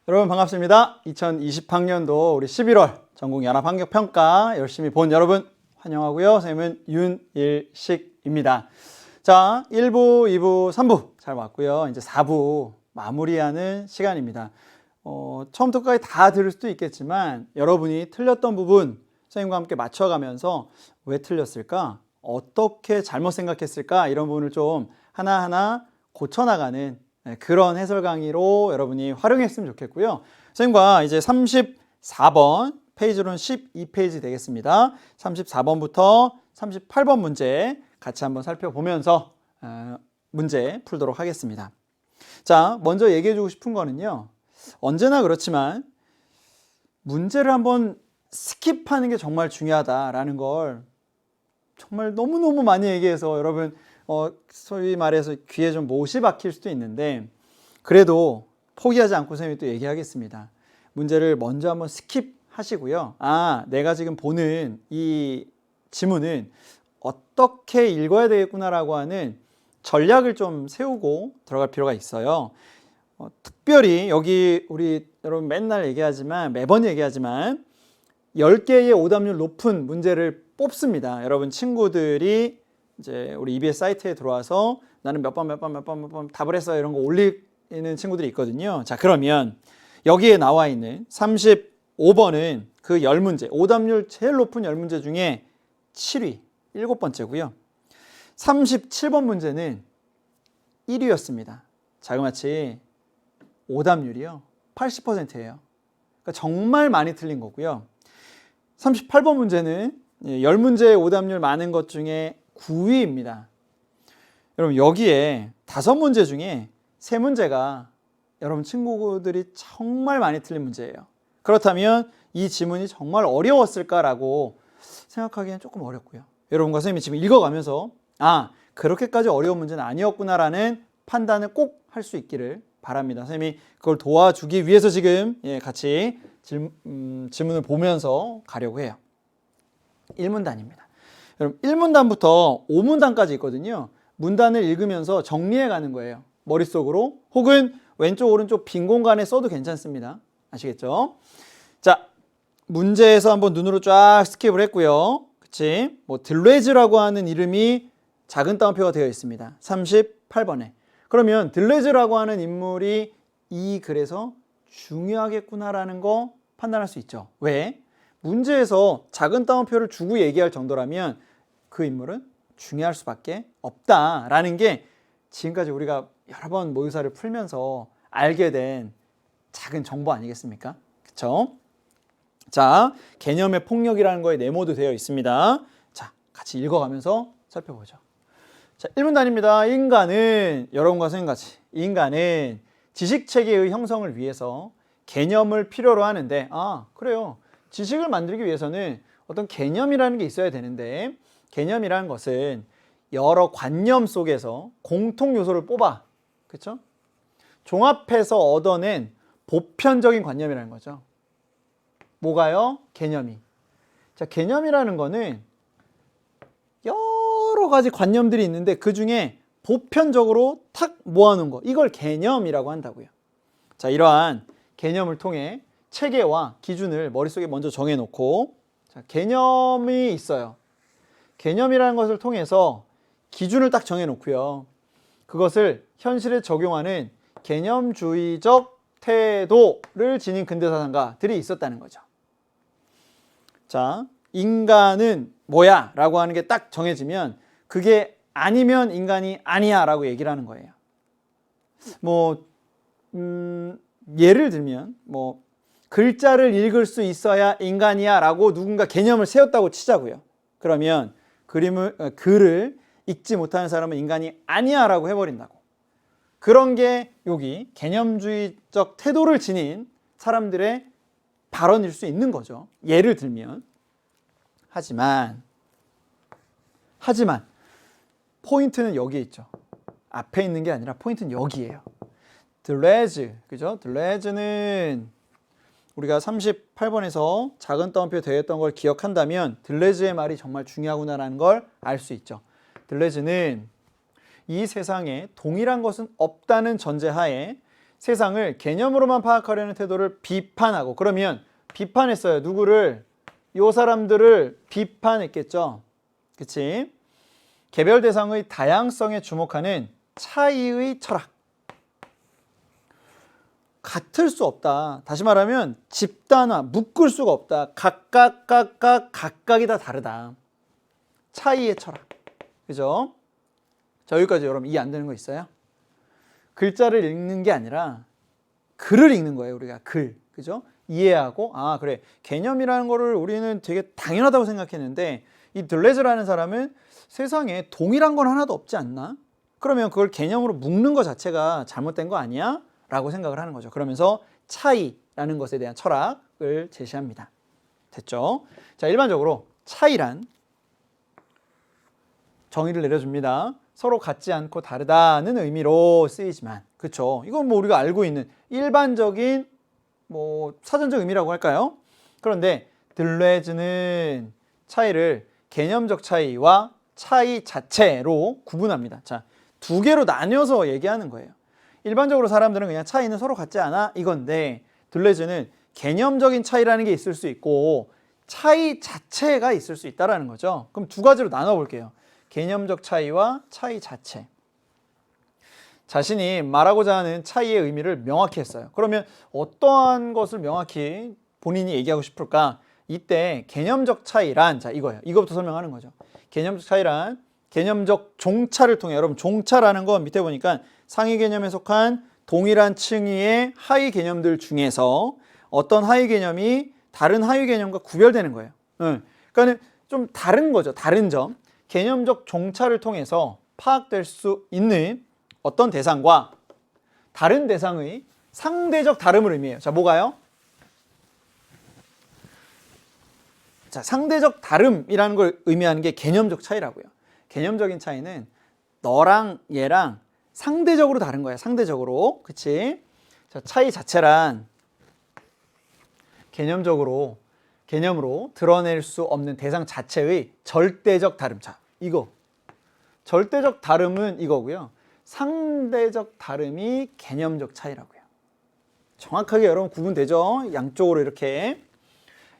여러분 반갑습니다. 2020학년도 우리 11월 전국연합환경평가 열심히 본 여러분 환영하고요. 선생님은 윤일식입니다. 자, 1부, 2부, 3부 잘 왔고요. 이제 4부 마무리하는 시간입니다. 처음부터 끝까지 다 들을 수도 있겠지만 여러분이 틀렸던 부분 선생님과 함께 맞춰가면서 왜 틀렸을까? 어떻게 잘못 생각했을까? 이런 부분을 좀 하나하나 고쳐나가는 그런 해설 강의로 여러분이 활용했으면 좋겠고요. 선생님과 이제 34번 페이지로는 12페이지 되겠습니다. 34번부터 38번 문제 같이 한번 살펴보면서 문제 풀도록 하겠습니다. 자, 먼저 얘기해 주고 싶은 거는요. 언제나 그렇지만 문제를 한번 스킵하는 게 정말 중요하다라는 걸 정말 너무너무 많이 얘기해서 여러분 소위 말해서 귀에 좀 못이 박힐 수도 있는데 그래도 포기하지 않고 선생님이 또 얘기하겠습니다. 문제를 먼저 한번 스킵하시고요. 내가 지금 보는 이 지문은 어떻게 읽어야 되겠구나라고 하는 전략을 좀 세우고 들어갈 필요가 있어요. 특별히 여기 우리 여러분 맨날 얘기하지만 매번 얘기하지만 10개의 오답률 높은 문제를 뽑습니다. 여러분 친구들이 이제 우리 EBS 사이트에 들어와서 나는 몇 번 답을 했어요. 이런 거 올리는 친구들이 있거든요. 자, 그러면 여기에 나와 있는 35번은 그 10문제, 오답률 제일 높은 10문제 중에 7위, 7번째고요. 37번 문제는 1위였습니다. 자그마치 오답률이요. 80%예요. 그러니까 정말 많이 틀린 거고요. 38번 문제는 10문제의 오답률 많은 것 중에 9위입니다. 여러분 여기에 5문제 중에 3문제가 여러분 친구들이 정말 많이 틀린 문제예요. 그렇다면 이 지문이 정말 어려웠을까라고 생각하기엔 조금 어렵고요. 여러분과 선생님이 지금 읽어가면서 그렇게까지 어려운 문제는 아니었구나라는 판단을 꼭 할 수 있기를 바랍니다. 선생님이 그걸 도와주기 위해서 지금 같이 지문을 보면서 가려고 해요. 1문단입니다. 여러분 1문단부터 5문단까지 있거든요. 문단을 읽으면서 정리해 가는 거예요. 머릿속으로 혹은 왼쪽 오른쪽 빈 공간에 써도 괜찮습니다. 아시겠죠? 자, 문제에서 한번 눈으로 쫙 스킵을 했고요. 그치? 들레즈라고 하는 이름이 작은 따옴표가 되어 있습니다. 38번에. 그러면 들레즈라고 하는 인물이 이 글에서 중요하겠구나라는 거 판단할 수 있죠. 왜? 문제에서 작은 따옴표를 주고 얘기할 정도라면 그 인물은 중요할 수밖에 없다라는 게 지금까지 우리가 여러 번 모의사를 풀면서 알게 된 작은 정보 아니겠습니까? 그쵸? 자, 개념의 폭력이라는 거에 네모도 되어 있습니다. 자, 같이 읽어가면서 살펴보죠. 자, 1문단입니다. 인간은 여러분과 선생님같이 인간은 지식체계의 형성을 위해서 개념을 필요로 하는데 그래요. 지식을 만들기 위해서는 어떤 개념이라는 게 있어야 되는데 개념이라는 것은 여러 관념 속에서 공통 요소를 뽑아 그렇죠? 종합해서 얻어낸 보편적인 관념이라는 거죠. 뭐가요? 개념이. 자, 개념이라는 거는 여러 가지 관념들이 있는데 그 중에 보편적으로 탁 모아놓은 거 이걸 개념이라고 한다고요. 자, 이러한 개념을 통해 체계와 기준을 머릿속에 먼저 정해놓고 자, 개념이 있어요. 개념이라는 것을 통해서 기준을 딱 정해놓고요. 그것을 현실에 적용하는 개념주의적 태도를 지닌 근대사상가들이 있었다는 거죠. 자, 인간은 뭐야? 라고 하는 게 딱 정해지면 그게 아니면 인간이 아니야 라고 얘기를 하는 거예요. 예를 들면 글자를 읽을 수 있어야 인간이야 라고 누군가 개념을 세웠다고 치자고요. 그러면 글을 읽지 못하는 사람은 인간이 아니야 라고 해버린다고. 그런 게 여기 개념주의적 태도를 지닌 사람들의 발언일 수 있는 거죠. 예를 들면 하지만 포인트는 여기에 있죠. 앞에 있는 게 아니라 포인트는 여기에요. 들레즈, 그죠? 들레즈는 우리가 38번에서 작은 따옴표 되어 있던 걸 기억한다면 들레즈의 말이 정말 중요하구나라는 걸 알 수 있죠. 들레즈는 이 세상에 동일한 것은 없다는 전제하에 세상을 개념으로만 파악하려는 태도를 비판하고, 그러면 비판했어요. 누구를? 요 사람들을 비판했겠죠. 그치? 개별 대상의 다양성에 주목하는 차이의 철학. 같을 수 없다. 다시 말하면 집단화, 묶을 수가 없다. 각각이 다 다르다. 차이의 철학. 그죠? 자, 여기까지 여러분 이해 안 되는 거 있어요? 글자를 읽는 게 아니라 글을 읽는 거예요. 우리가 글. 그죠? 이해하고, 아 그래, 개념이라는 거를 우리는 되게 당연하다고 생각했는데 이 들레즈라는 사람은 세상에 동일한 건 하나도 없지 않나? 그러면 그걸 개념으로 묶는 것 자체가 잘못된 거 아니야? 라고 생각을 하는 거죠. 그러면서 차이라는 것에 대한 철학을 제시합니다. 됐죠? 자, 일반적으로 차이란 정의를 내려줍니다. 서로 같지 않고 다르다는 의미로 쓰이지만, 그쵸? 이건 뭐 우리가 알고 있는 일반적인 뭐 사전적 의미라고 할까요? 그런데 들레즈는 차이를 개념적 차이와 차이 자체로 구분합니다. 자, 두 개로 나뉘어서 얘기하는 거예요. 일반적으로 사람들은 그냥 차이는 서로 같지 않아 이건데, 들레즈는 개념적인 차이라는 게 있을 수 있고 차이 자체가 있을 수 있다는 거죠. 그럼 두 가지로 나눠볼게요. 개념적 차이와 차이 자체. 자신이 말하고자 하는 차이의 의미를 명확히 했어요. 그러면 어떠한 것을 명확히 본인이 얘기하고 싶을까? 이때 개념적 차이란, 자 이거예요. 이거부터 설명하는 거죠. 개념적 차이란 개념적 종차를 통해, 여러분 종차라는 건 밑에 보니까 상위 개념에 속한 동일한 층위의 하위 개념들 중에서 어떤 하위 개념이 다른 하위 개념과 구별되는 거예요. 그러니까 좀 다른 거죠. 다른 점. 개념적 종차를 통해서 파악될 수 있는 어떤 대상과 다른 대상의 상대적 다름을 의미해요. 자, 뭐가요? 자, 상대적 다름이라는 걸 의미하는 게 개념적 차이라고요. 개념적인 차이는 너랑 얘랑 상대적으로 다른 거야. 상대적으로. 그치? 자, 차이 자체란 개념으로 드러낼 수 없는 대상 자체의 절대적 다름. 자, 이거. 절대적 다름은 이거고요. 상대적 다름이 개념적 차이라고요. 정확하게 여러분 구분되죠? 양쪽으로 이렇게.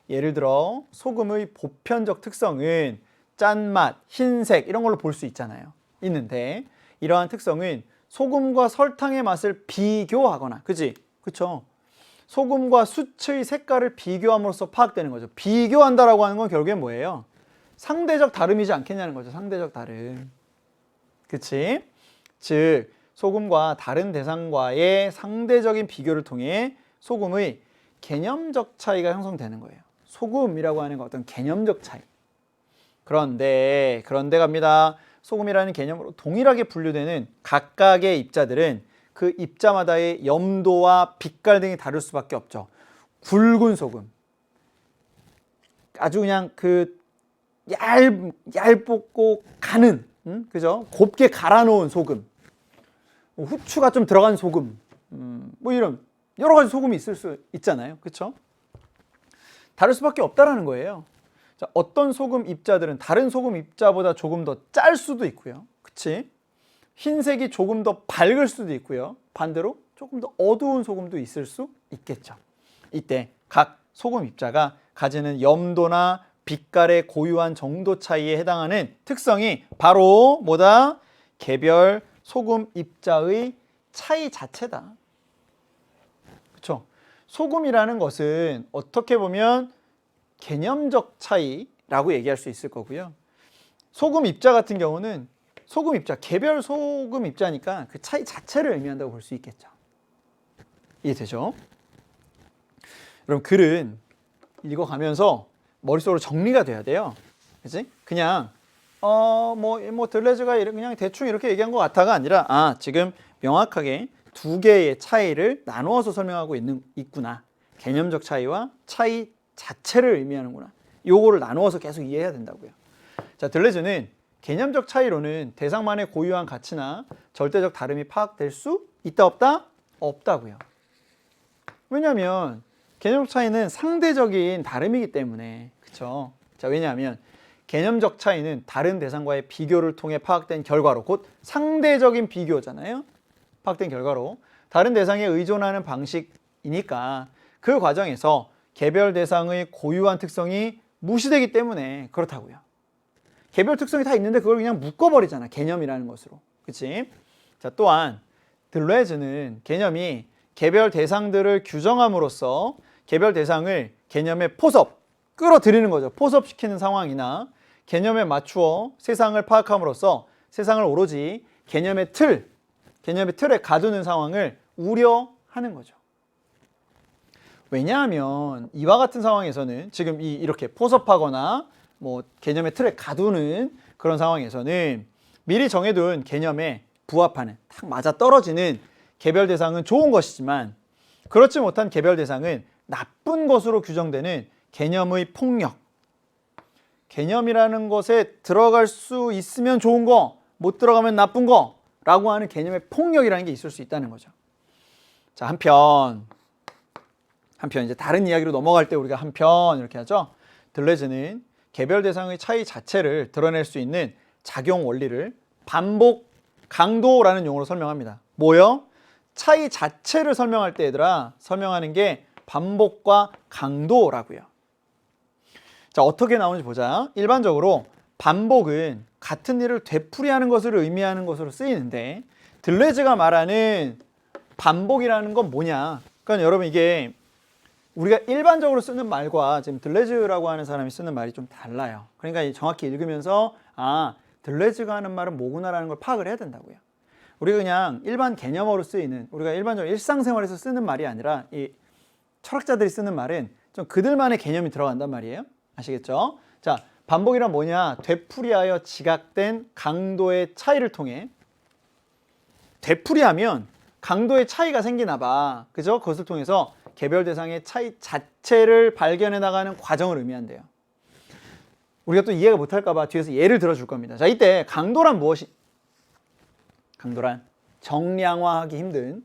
예를 들어 소금의 보편적 특성은 짠맛, 흰색 이런 걸로 볼 수 있잖아요. 있는데 이러한 특성은 소금과 설탕의 맛을 비교하거나, 그치? 그쵸? 소금과 수치의 색깔을 비교함으로써 파악되는 거죠. 비교한다라고 하는 건 결국엔 뭐예요? 상대적 다름이지 않겠냐는 거죠. 상대적 다름. 그치? 즉 소금과 다른 대상과의 상대적인 비교를 통해 소금의 개념적 차이가 형성되는 거예요. 소금이라고 하는 건 어떤 개념적 차이. 그런데 갑니다. 소금이라는 개념으로 동일하게 분류되는 각각의 입자들은 그 입자마다의 염도와 빛깔 등이 다를 수밖에 없죠. 굵은 소금, 아주 그냥 그 얇고 가는, 그죠? 곱게 갈아놓은 소금, 후추가 좀 들어간 소금, 뭐 이런 여러 가지 소금이 있을 수 있잖아요. 그렇죠? 다를 수밖에 없다라는 거예요. 자, 어떤 소금 입자들은 다른 소금 입자보다 조금 더 짤 수도 있고요. 그치? 흰색이 조금 더 밝을 수도 있고요. 반대로 조금 더 어두운 소금도 있을 수 있겠죠. 이때 각 소금 입자가 가지는 염도나 빛깔의 고유한 정도 차이에 해당하는 특성이 바로 뭐다? 개별 소금 입자의 차이 자체다. 그렇죠? 소금이라는 것은 어떻게 보면 개념적 차이라고 얘기할 수 있을 거고요. 소금 입자 같은 경우는 소금 입자, 개별 소금 입자니까 그 차이 자체를 의미한다고 볼 수 있겠죠. 이해되죠? 여러분 글은 읽어가면서 머릿속으로 정리가 돼야 돼요. 그치? 그냥 들레즈가 그냥 대충 이렇게 얘기한 것 같아가 아니라, 지금 명확하게 두 개의 차이를 나누어서 설명하고 있구나. 개념적 차이와 차이 자체를 의미하는구나. 요거를 나누어서 계속 이해해야 된다고요. 자, 들레즈는 개념적 차이로는 대상만의 고유한 가치나 절대적 다름이 파악될 수 있다 없다? 없다고요. 왜냐하면 개념적 차이는 상대적인 다름이기 때문에. 그쵸? 자, 왜냐하면 개념적 차이는 다른 대상과의 비교를 통해 파악된 결과로, 곧 상대적인 비교잖아요. 파악된 결과로 다른 대상에 의존하는 방식이니까 그 과정에서 개별 대상의 고유한 특성이 무시되기 때문에 그렇다고요. 개별 특성이 다 있는데 그걸 그냥 묶어버리잖아. 개념이라는 것으로. 그치? 자, 또한 들레즈는 개념이 개별 대상들을 규정함으로써 개별 대상을 개념의 포섭, 끌어들이는 거죠. 포섭시키는 상황이나 개념에 맞추어 세상을 파악함으로써 세상을 오로지 개념의 틀에 가두는 상황을 우려하는 거죠. 왜냐하면 이와 같은 상황에서는 지금 이렇게 포섭하거나 뭐 개념의 틀에 가두는 그런 상황에서는 미리 정해둔 개념에 부합하는 딱 맞아 떨어지는 개별 대상은 좋은 것이지만 그렇지 못한 개별 대상은 나쁜 것으로 규정되는 개념의 폭력. 개념이라는 것에 들어갈 수 있으면 좋은 거, 못 들어가면 나쁜 거라고 하는 개념의 폭력이라는 게 있을 수 있다는 거죠. 자, 한편 이제 다른 이야기로 넘어갈 때 우리가 한편 이렇게 하죠. 들레즈는 개별 대상의 차이 자체를 드러낼 수 있는 작용 원리를 반복 강도라는 용어로 설명합니다. 뭐요? 차이 자체를 설명할 때 얘들아 설명하는 게 반복과 강도라고요. 자, 어떻게 나오는지 보자. 일반적으로 반복은 같은 일을 되풀이하는 것을 의미하는 것으로 쓰이는데 들레즈가 말하는 반복이라는 건 뭐냐? 그러니까 여러분 이게 우리가 일반적으로 쓰는 말과 지금 들레즈라고 하는 사람이 쓰는 말이 좀 달라요. 그러니까 정확히 읽으면서 들레즈가 하는 말은 뭐구나라는 걸 파악을 해야 된다고요. 우리가 그냥 일반 개념어로 쓰이는 우리가 일반적으로 일상생활에서 쓰는 말이 아니라 이 철학자들이 쓰는 말은 좀 그들만의 개념이 들어간단 말이에요. 아시겠죠? 자, 반복이란 뭐냐? 되풀이하여 지각된 강도의 차이를 통해 되풀이하면 강도의 차이가 생기나 봐. 그죠? 그것을 통해서 개별 대상의 차이 자체를 발견해 나가는 과정을 의미한대요. 우리가 또 이해가 못할까 봐 뒤에서 예를 들어줄 겁니다. 자, 이때 강도란 무엇이? 강도란 정량화하기 힘든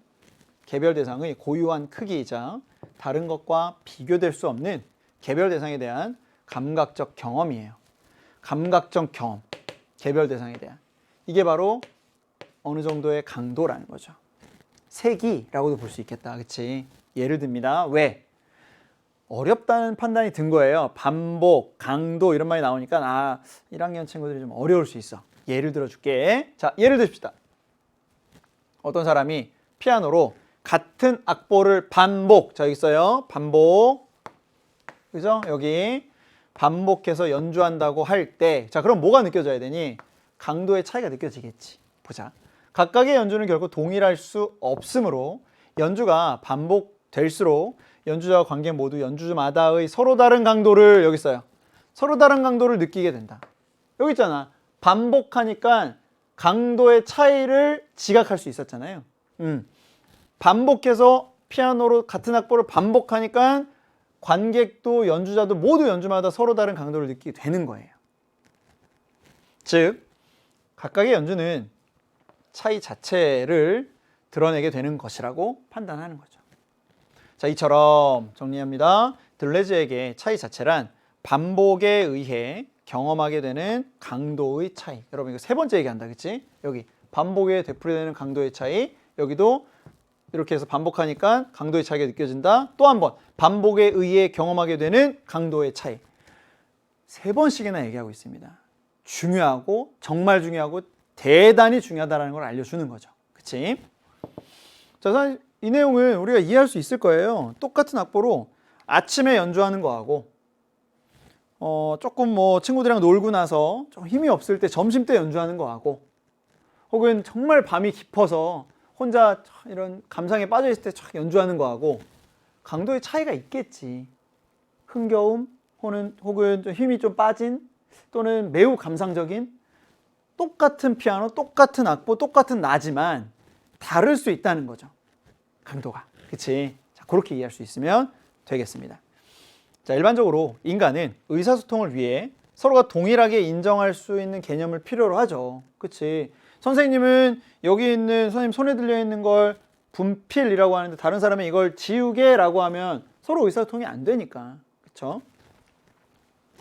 개별 대상의 고유한 크기이자 다른 것과 비교될 수 없는 개별 대상에 대한 감각적 경험이에요. 감각적 경험, 개별 대상에 대한. 이게 바로 어느 정도의 강도라는 거죠. 세기라고도 볼 수 있겠다. 그치? 예를 듭니다. 왜? 어렵다는 판단이 든 거예요. 반복, 강도 이런 말이 나오니까 1학년 친구들이 좀 어려울 수 있어. 예를 들어줄게. 자, 예를 듭시다. 어떤 사람이 피아노로 같은 악보를 반복, 자 여기 있어요. 반복, 그죠? 여기 반복해서 연주한다고 할 때, 자 그럼 뭐가 느껴져야 되니? 강도의 차이가 느껴지겠지. 보자. 각각의 연주는 결국 동일할 수 없으므로 연주가 반복될수록 연주자와 관객 모두 연주마다의 서로 다른 강도를 여기 있어요. 서로 다른 강도를 느끼게 된다. 여기 있잖아. 반복하니까 강도의 차이를 지각할 수 있었잖아요. 반복해서 피아노로 같은 악보를 반복하니까 관객도 연주자도 모두 연주마다 서로 다른 강도를 느끼게 되는 거예요. 즉 각각의 연주는 차이 자체를 드러내게 되는 것이라고 판단하는 거죠. 자, 이처럼 정리합니다. 들레즈에게 차이 자체란 반복에 의해 경험하게 되는 강도의 차이. 여러분 이거 세 번째 얘기한다, 그치? 여기 반복에 되풀이되는 강도의 차이. 여기도 이렇게 해서 반복하니까 강도의 차이가 느껴진다. 또 한 번 반복에 의해 경험하게 되는 강도의 차이. 세 번씩이나 얘기하고 있습니다. 중요하고 정말 중요하고 대단히 중요하다는 걸 알려주는 거죠. 그치? 자, 사실 이 내용은 우리가 이해할 수 있을 거예요. 똑같은 악보로 아침에 연주하는 거하고 조금 뭐 친구들이랑 놀고 나서 좀 힘이 없을 때 점심 때 연주하는 거하고 혹은 정말 밤이 깊어서 혼자 이런 감상에 빠져 있을 때 쫙 연주하는 거하고 강도의 차이가 있겠지. 흥겨움 혹은 좀 힘이 좀 빠진 또는 매우 감상적인 똑같은 피아노, 똑같은 악보, 똑같은 나지만 다를 수 있다는 거죠. 강도가. 그치? 자, 그렇게 이해할 수 있으면 되겠습니다. 자, 일반적으로 인간은 의사소통을 위해 서로가 동일하게 인정할 수 있는 개념을 필요로 하죠. 그치? 선생님은 여기 있는 선생님 손에 들려 있는 걸 분필이라고 하는데 다른 사람이 이걸 지우개라고 하면 서로 의사소통이 안 되니까. 그쵸?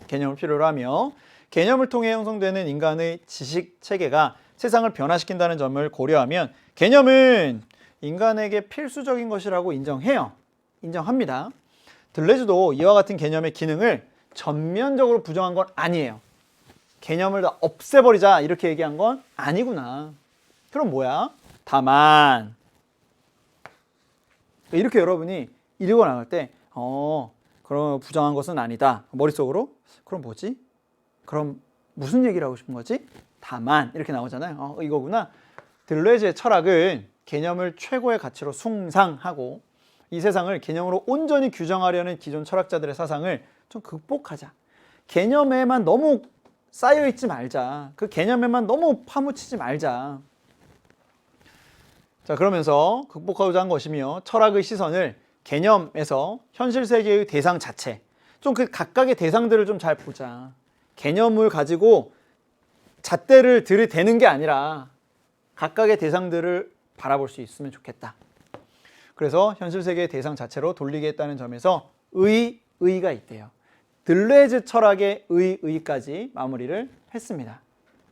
개념을 필요로 하며 개념을 통해 형성되는 인간의 지식 체계가 세상을 변화시킨다는 점을 고려하면 개념은 인간에게 필수적인 것이라고 인정해요. 인정합니다. 들레즈도 이와 같은 개념의 기능을 전면적으로 부정한 건 아니에요. 개념을 다 없애버리자 이렇게 얘기한 건 아니구나. 그럼 뭐야? 다만 이렇게 여러분이 읽어 나갈 때 그럼 부정한 것은 아니다. 머릿속으로 그럼 뭐지? 그럼 무슨 얘기를 하고 싶은 거지? 다만 이렇게 나오잖아요. 이거구나. 들레즈의 철학은 개념을 최고의 가치로 숭상하고 이 세상을 개념으로 온전히 규정하려는 기존 철학자들의 사상을 좀 극복하자. 개념에만 너무 쌓여있지 말자. 그 개념에만 너무 파묻히지 말자. 자, 그러면서 극복하고자 한 것이며 철학의 시선을 개념에서 현실 세계의 대상 자체, 좀 그 각각의 대상들을 좀 잘 보자. 개념을 가지고 잣대를 들이대는 게 아니라 각각의 대상들을 바라볼 수 있으면 좋겠다. 그래서 현실 세계의 대상 자체로 돌리겠다는 점에서 의의가 있대요. 들레즈 철학의 의의까지 마무리를 했습니다.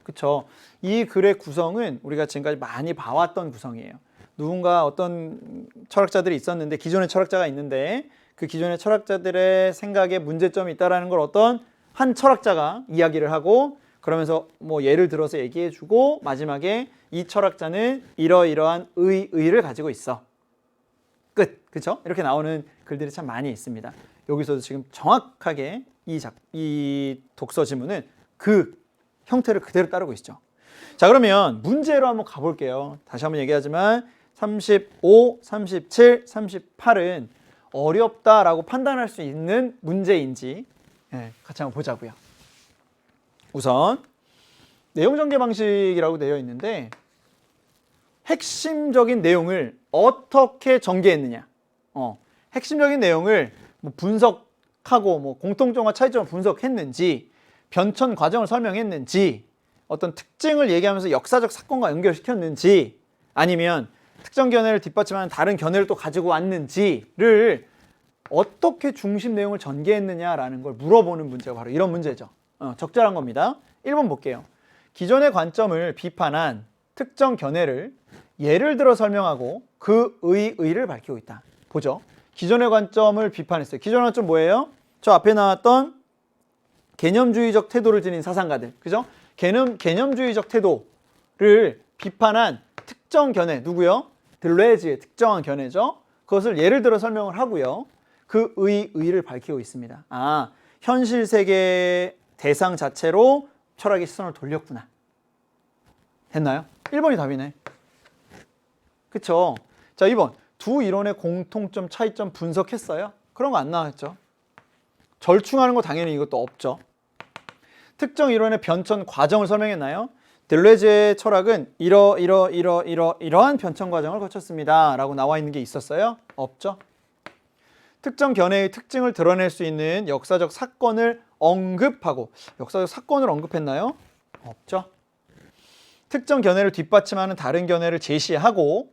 그쵸? 이 글의 구성은 우리가 지금까지 많이 봐왔던 구성이에요. 누군가 어떤 철학자들이 있었는데, 기존의 철학자가 있는데 그 기존의 철학자들의 생각에 문제점이 있다는 걸 어떤 한 철학자가 이야기를 하고 그러면서 뭐 예를 들어서 얘기해주고 마지막에 이 철학자는 이러이러한 의의를 가지고 있어. 끝. 그쵸? 이렇게 나오는 글들이 참 많이 있습니다. 여기서도 지금 정확하게 이 독서 지문은 그 형태를 그대로 따르고 있죠. 자, 그러면 문제로 한번 가볼게요. 다시 한번 얘기하지만 35, 37, 38은 어렵다라고 판단할 수 있는 문제인지 같이 한번 보자고요. 우선 내용 전개 방식이라고 되어 있는데 핵심적인 내용을 어떻게 전개했느냐. 핵심적인 내용을 뭐 분석하고 뭐 공통점과 차이점을 분석했는지, 변천 과정을 설명했는지, 어떤 특징을 얘기하면서 역사적 사건과 연결시켰는지, 아니면 특정 견해를 뒷받침하는 다른 견해를 또 가지고 왔는지를 어떻게 중심 내용을 전개했느냐라는 걸 물어보는 문제가 바로 이런 문제죠. 적절한 겁니다. 1번 볼게요. 기존의 관점을 비판한 특정 견해를 예를 들어 설명하고 그 의의를 밝히고 있다. 보죠. 기존의 관점을 비판했어요. 기존의 관점 뭐예요? 저 앞에 나왔던 개념주의적 태도를 지닌 사상가들. 그죠? 개념주의적 태도를 비판한 특정 견해. 누구요? 들레즈의 특정한 견해죠. 그것을 예를 들어 설명을 하고요. 그 의의를 밝히고 있습니다. 현실 세계 대상 자체로 철학의 시선을 돌렸구나. 됐나요? 1번이 답이네. 그쵸? 자, 2번. 두 이론의 공통점, 차이점 분석했어요? 그런 거 안 나왔죠. 절충하는 거 당연히 이것도 없죠. 특정 이론의 변천 과정을 설명했나요? 들레즈의 철학은 이러한 변천 과정을 거쳤습니다 라고 나와 있는 게 있었어요? 없죠. 특정 견해의 특징을 드러낼 수 있는 역사적 사건을 언급하고, 역사적 사건을 언급했나요? 없죠. 특정 견해를 뒷받침하는 다른 견해를 제시하고,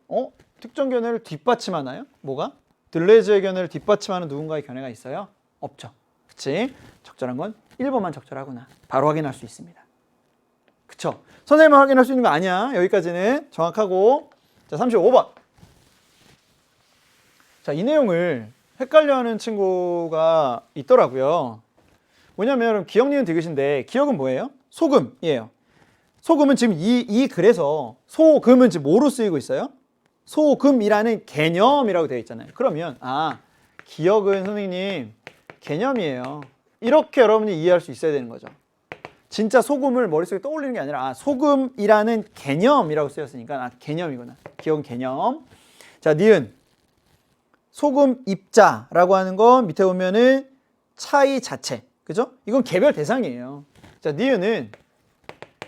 특정 견해를 뒷받침하나요? 뭐가? 들레즈의 견해를 뒷받침하는 누군가의 견해가 있어요? 없죠. 그치? 적절한 건 1번만 적절하구나. 바로 확인할 수 있습니다. 그쵸? 선생님만 확인할 수 있는 거 아니야. 여기까지는 정확하고. 자, 35번. 자, 이 내용을 헷갈려하는 친구가 있더라고요. 뭐냐면 여러분 기억, 니은, 디귿인데 기억은 뭐예요? 소금이에요. 소금은 지금 이 글에서 소금은 지금 뭐로 쓰이고 있어요? 소금이라는 개념이라고 되어 있잖아요. 그러면 기억은 선생님 개념이에요. 이렇게 여러분이 이해할 수 있어야 되는 거죠. 진짜 소금을 머릿속에 떠올리는 게 아니라 소금이라는 개념이라고 쓰였으니까 개념이구나. 기억은 개념. 자, 니은. 소금 입자라고 하는 건 밑에 보면은 차이 자체. 그죠? 이건 개별 대상이에요. 자, 니은은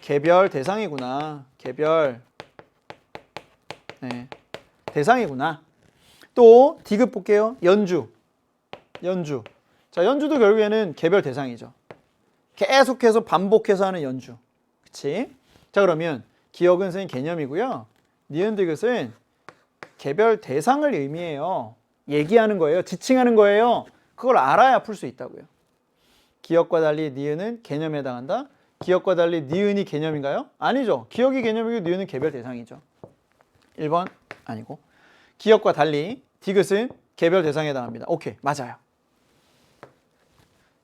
개별 대상이구나. 개별 대상이구나. 또 디귿 볼게요. 연주. 자, 연주도 결국에는 개별 대상이죠. 계속해서 반복해서 하는 연주. 그치? 자, 그러면 기억은 선생님 개념이고요. 니은 디귿은 개별 대상을 의미해요. 얘기하는 거예요. 지칭하는 거예요. 그걸 알아야 풀 수 있다고요. 기억과 달리 니은은 개념에 해당한다. 기억과 달리 니은이 개념인가요? 아니죠. 기억이 개념이고 니은은 개별 대상이죠. 1번 아니고. 기역과 달리 디귿은 개별 대상에 해당합니다. 오케이, 맞아요.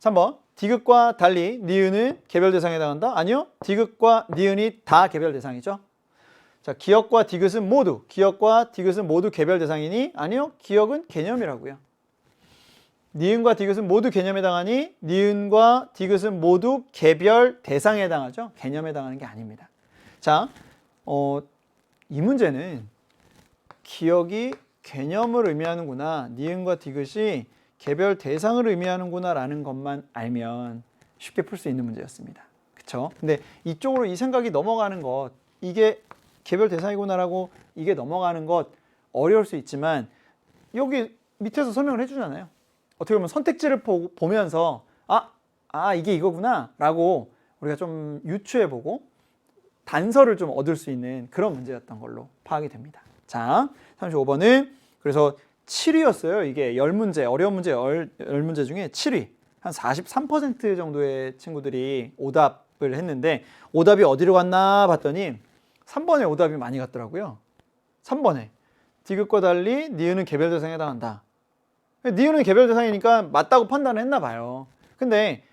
3번 디귿과 달리 니은은 개별 대상에 해당한다? 아니요. 디귿과 니은이 다 개별 대상이죠. 자, 기역과 디귿은 모두 개별 대상이니? 아니요. 기역은 개념이라고요. 니은과 디귿은 모두 개념에 해당하니? 니은과 디귿은 모두 개별 대상에 해당하죠. 개념에 해당하는 게 아닙니다. 자, 이 문제는 기역이 개념을 의미하는구나, 니은과 디귿이 개별 대상을 의미하는구나 라는 것만 알면 쉽게 풀 수 있는 문제였습니다. 그쵸? 근데 이쪽으로 이 생각이 넘어가는 것, 이게 개별 대상이구나라고 이게 넘어가는 것 어려울 수 있지만 여기 밑에서 설명을 해주잖아요. 어떻게 보면 선택지를 보면서 이게 이거구나 라고 우리가 좀 유추해보고 단서를 좀 얻을 수 있는 그런 문제였던 걸로 파악이 됩니다. 자, 35번은 그래서 7위였어요. 이게 10문제, 어려운 문제 10문제 중에 7위. 한 43% 정도의 친구들이 오답을 했는데 오답이 어디로 갔나 봤더니 3번에 오답이 많이 갔더라고요. 3번에 디귿과 달리 니은은 개별 대상에 해당한다. 니은은 개별 대상이니까 맞다고 판단을 했나 봐요. 근데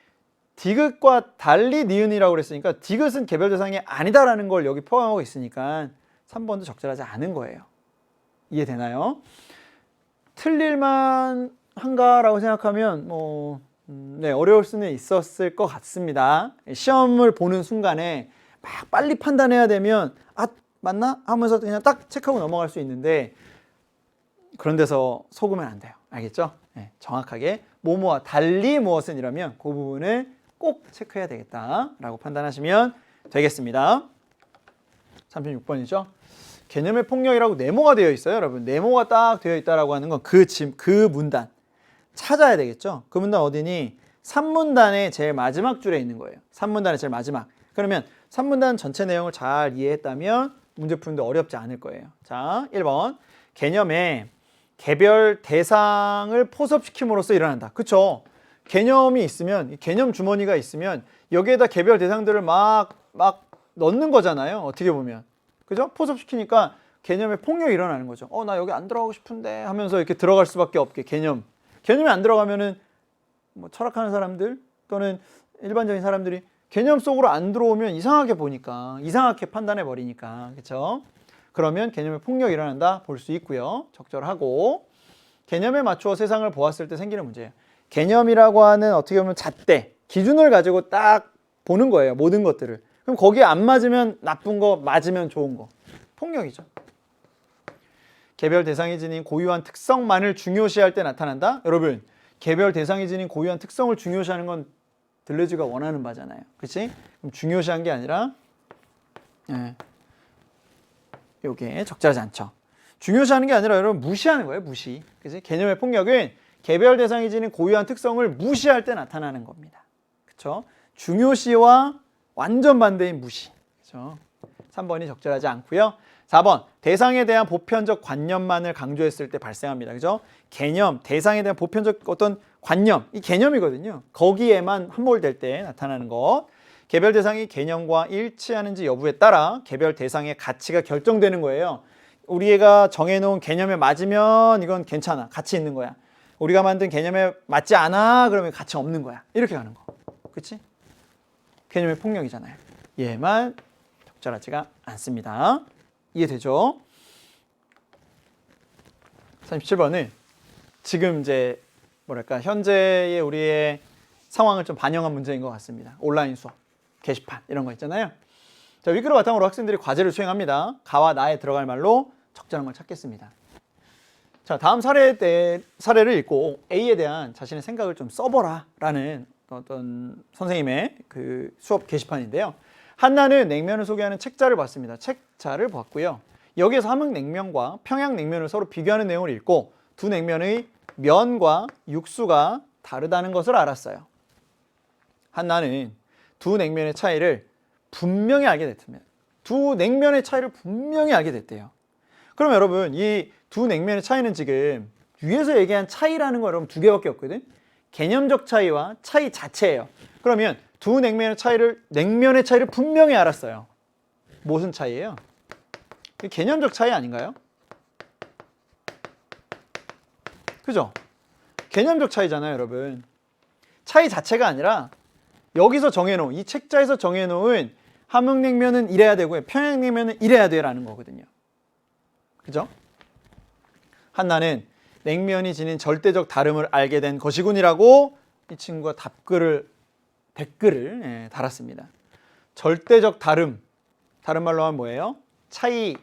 디귿과 달리 니은이라고 그랬으니까 디귿은 개별 대상이 아니다라는 걸 여기 포함하고 있으니까 3번도 적절하지 않은 거예요. 이해되나요? 틀릴만 한가라고 생각하면 네, 어려울 수는 있었을 것 같습니다. 시험을 보는 순간에 막 빨리 판단해야 되면 맞나? 하면서 그냥 딱 체크하고 넘어갈 수 있는데 그런 데서 속으면 안 돼요. 알겠죠? 네, 정확하게 뭐뭐와 달리 무엇은 이라면 그 부분을 꼭 체크해야 되겠다라고 판단하시면 되겠습니다. 36번이죠. 개념의 폭력이라고 네모가 되어 있어요. 여러분, 네모가 딱 되어 있다라고 하는 건 그 문단 찾아야 되겠죠. 그 문단 어디니? 3문단의 제일 마지막 줄에 있는 거예요. 3문단의 제일 마지막. 그러면 3문단 전체 내용을 잘 이해했다면 문제 푸는데 어렵지 않을 거예요. 자, 1번 개념에 개별 대상을 포섭시킴으로써 일어난다. 그쵸? 개념이 있으면, 개념 주머니가 있으면 여기에다 개별 대상들을 막 넣는 거잖아요. 어떻게 보면. 그죠? 포섭시키니까 개념의 폭력이 일어나는 거죠. 나 여기 안 들어가고 싶은데 하면서 이렇게 들어갈 수밖에 없게 개념이 안 들어가면은 뭐 철학하는 사람들 또는 일반적인 사람들이 개념 속으로 안 들어오면 이상하게 보니까, 이상하게 판단해 버리니까. 그렇죠? 그러면 개념의 폭력이 일어난다 볼 수 있고요. 적절하고, 개념에 맞추어 세상을 보았을 때 생기는 문제예요. 개념이라고 하는 어떻게 보면 잣대, 기준을 가지고 딱 보는 거예요. 모든 것들을. 그럼 거기에 안 맞으면 나쁜 거, 맞으면 좋은 거. 폭력이죠. 개별 대상이 지닌 고유한 특성만을 중요시할 때 나타난다? 여러분, 개별 대상이 지닌 고유한 특성을 중요시하는 건 들레즈가 원하는 바잖아요. 그렇지? 그럼 중요시한 게 아니라 요게 적절하지 않죠. 중요시하는 게 아니라 여러분 무시하는 거예요. 무시. 그렇지? 개념의 폭력은 개별 대상이 지닌 고유한 특성을 무시할 때 나타나는 겁니다. 그렇죠? 중요시와 완전 반대인 무시. 그렇죠? 3번이 적절하지 않고요. 4번 대상에 대한 보편적 관념만을 강조했을 때 발생합니다. 그죠? 개념, 대상에 대한 보편적 어떤 관념, 이 개념이거든요. 거기에만 함몰될 때 나타나는 것. 개별 대상이 개념과 일치하는지 여부에 따라 개별 대상의 가치가 결정되는 거예요. 우리가 정해놓은 개념에 맞으면 이건 괜찮아. 가치 있는 거야. 우리가 만든 개념에 맞지 않아? 그러면 가치 없는 거야. 이렇게 가는 거. 그치? 개념의 폭력이잖아요. 얘만 적절하지가 않습니다. 이해되죠? 37번은 지금 이제 현재의 우리의 상황을 좀 반영한 문제인 것 같습니다. 온라인 수업, 게시판 이런 거 있잖아요. 자, 위크를 바탕으로 학생들이 과제를 수행합니다. 가와 나에 들어갈 말로 적절한 걸 찾겠습니다. 자, 다음 사례를 읽고 A에 대한 자신의 생각을 좀 써보라 라는 어떤 선생님의 그 수업 게시판인데요. 한나는 냉면을 소개하는 책자를 봤습니다. 책자를 봤고요. 여기에서 함흥냉면과 평양냉면을 서로 비교하는 내용을 읽고 두 냉면의 면과 육수가 다르다는 것을 알았어요. 한나는 두 냉면의 차이를 분명히 알게 됐습니다. 두 냉면의 차이를 분명히 알게 됐대요. 그럼 여러분, 이 두 냉면의 차이는 지금 위에서 얘기한 차이라는 거 여러분 두 개밖에 없거든. 개념적 차이와 차이 자체예요. 그러면 두 냉면의 차이를 분명히 알았어요. 무슨 차이예요? 개념적 차이 아닌가요? 그죠? 개념적 차이잖아요, 여러분. 차이 자체가 아니라 여기서 정해놓은, 이 책자에서 정해놓은 함흥냉면은 이래야 되고요, 평양냉면은 이래야 돼라는 거거든요. 그죠? 한나는 냉면이 지닌 절대적 다름을 알게 된 것이군이라고 이 친구가 댓글을 달았습니다. 절대적 다름, 다른 말로 하면 뭐예요? 차이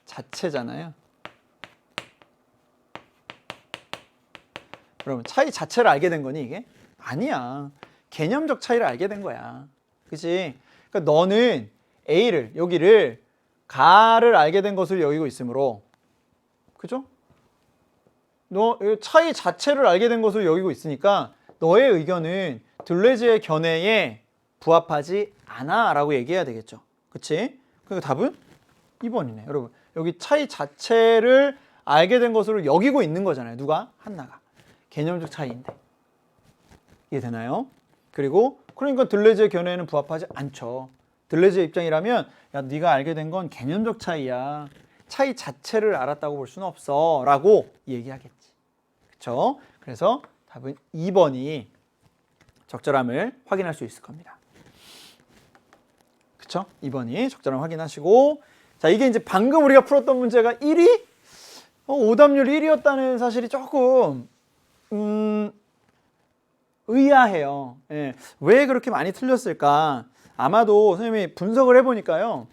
자체잖아요. 여러분, 차이 자체를 알게 된 거니 이게? 아니야. 개념적 차이를 알게 된 거야. 그치? 그러니까 너는 A를, 여기를 가를 알게 된 것으로 여기고 있으므로, 그죠? 너 차이 자체를 알게 된 것으로 여기고 있으니까 너의 의견은 들레즈의 견해에 부합하지 않아 라고 얘기해야 되겠죠. 그치? 그러니까 답은 2번이네. 여러분, 여기 차이 자체를 알게 된 것으로 여기고 있는 거잖아요. 누가? 한나가. 개념적 차이인데. 이해되나요? 그리고 그러니까 들레즈의 견해에는 부합하지 않죠. 들레즈의 입장이라면 야, 네가 알게 된 건 개념적 차이야. 차이 자체를 알았다고 볼 수는 없어 라고 얘기하겠지. 그렇죠? 그래서 답은 2번이 적절함을 확인할 수 있을 겁니다. 그렇죠? 2번이 적절함을 확인하시고, 자, 이게 이제 방금 우리가 풀었던 문제가 1위? 오답률 1위였다는 사실이 조금 의아해요. 예. 왜 그렇게 많이 틀렸을까? 아마도 선생님이 분석을 해보니까요,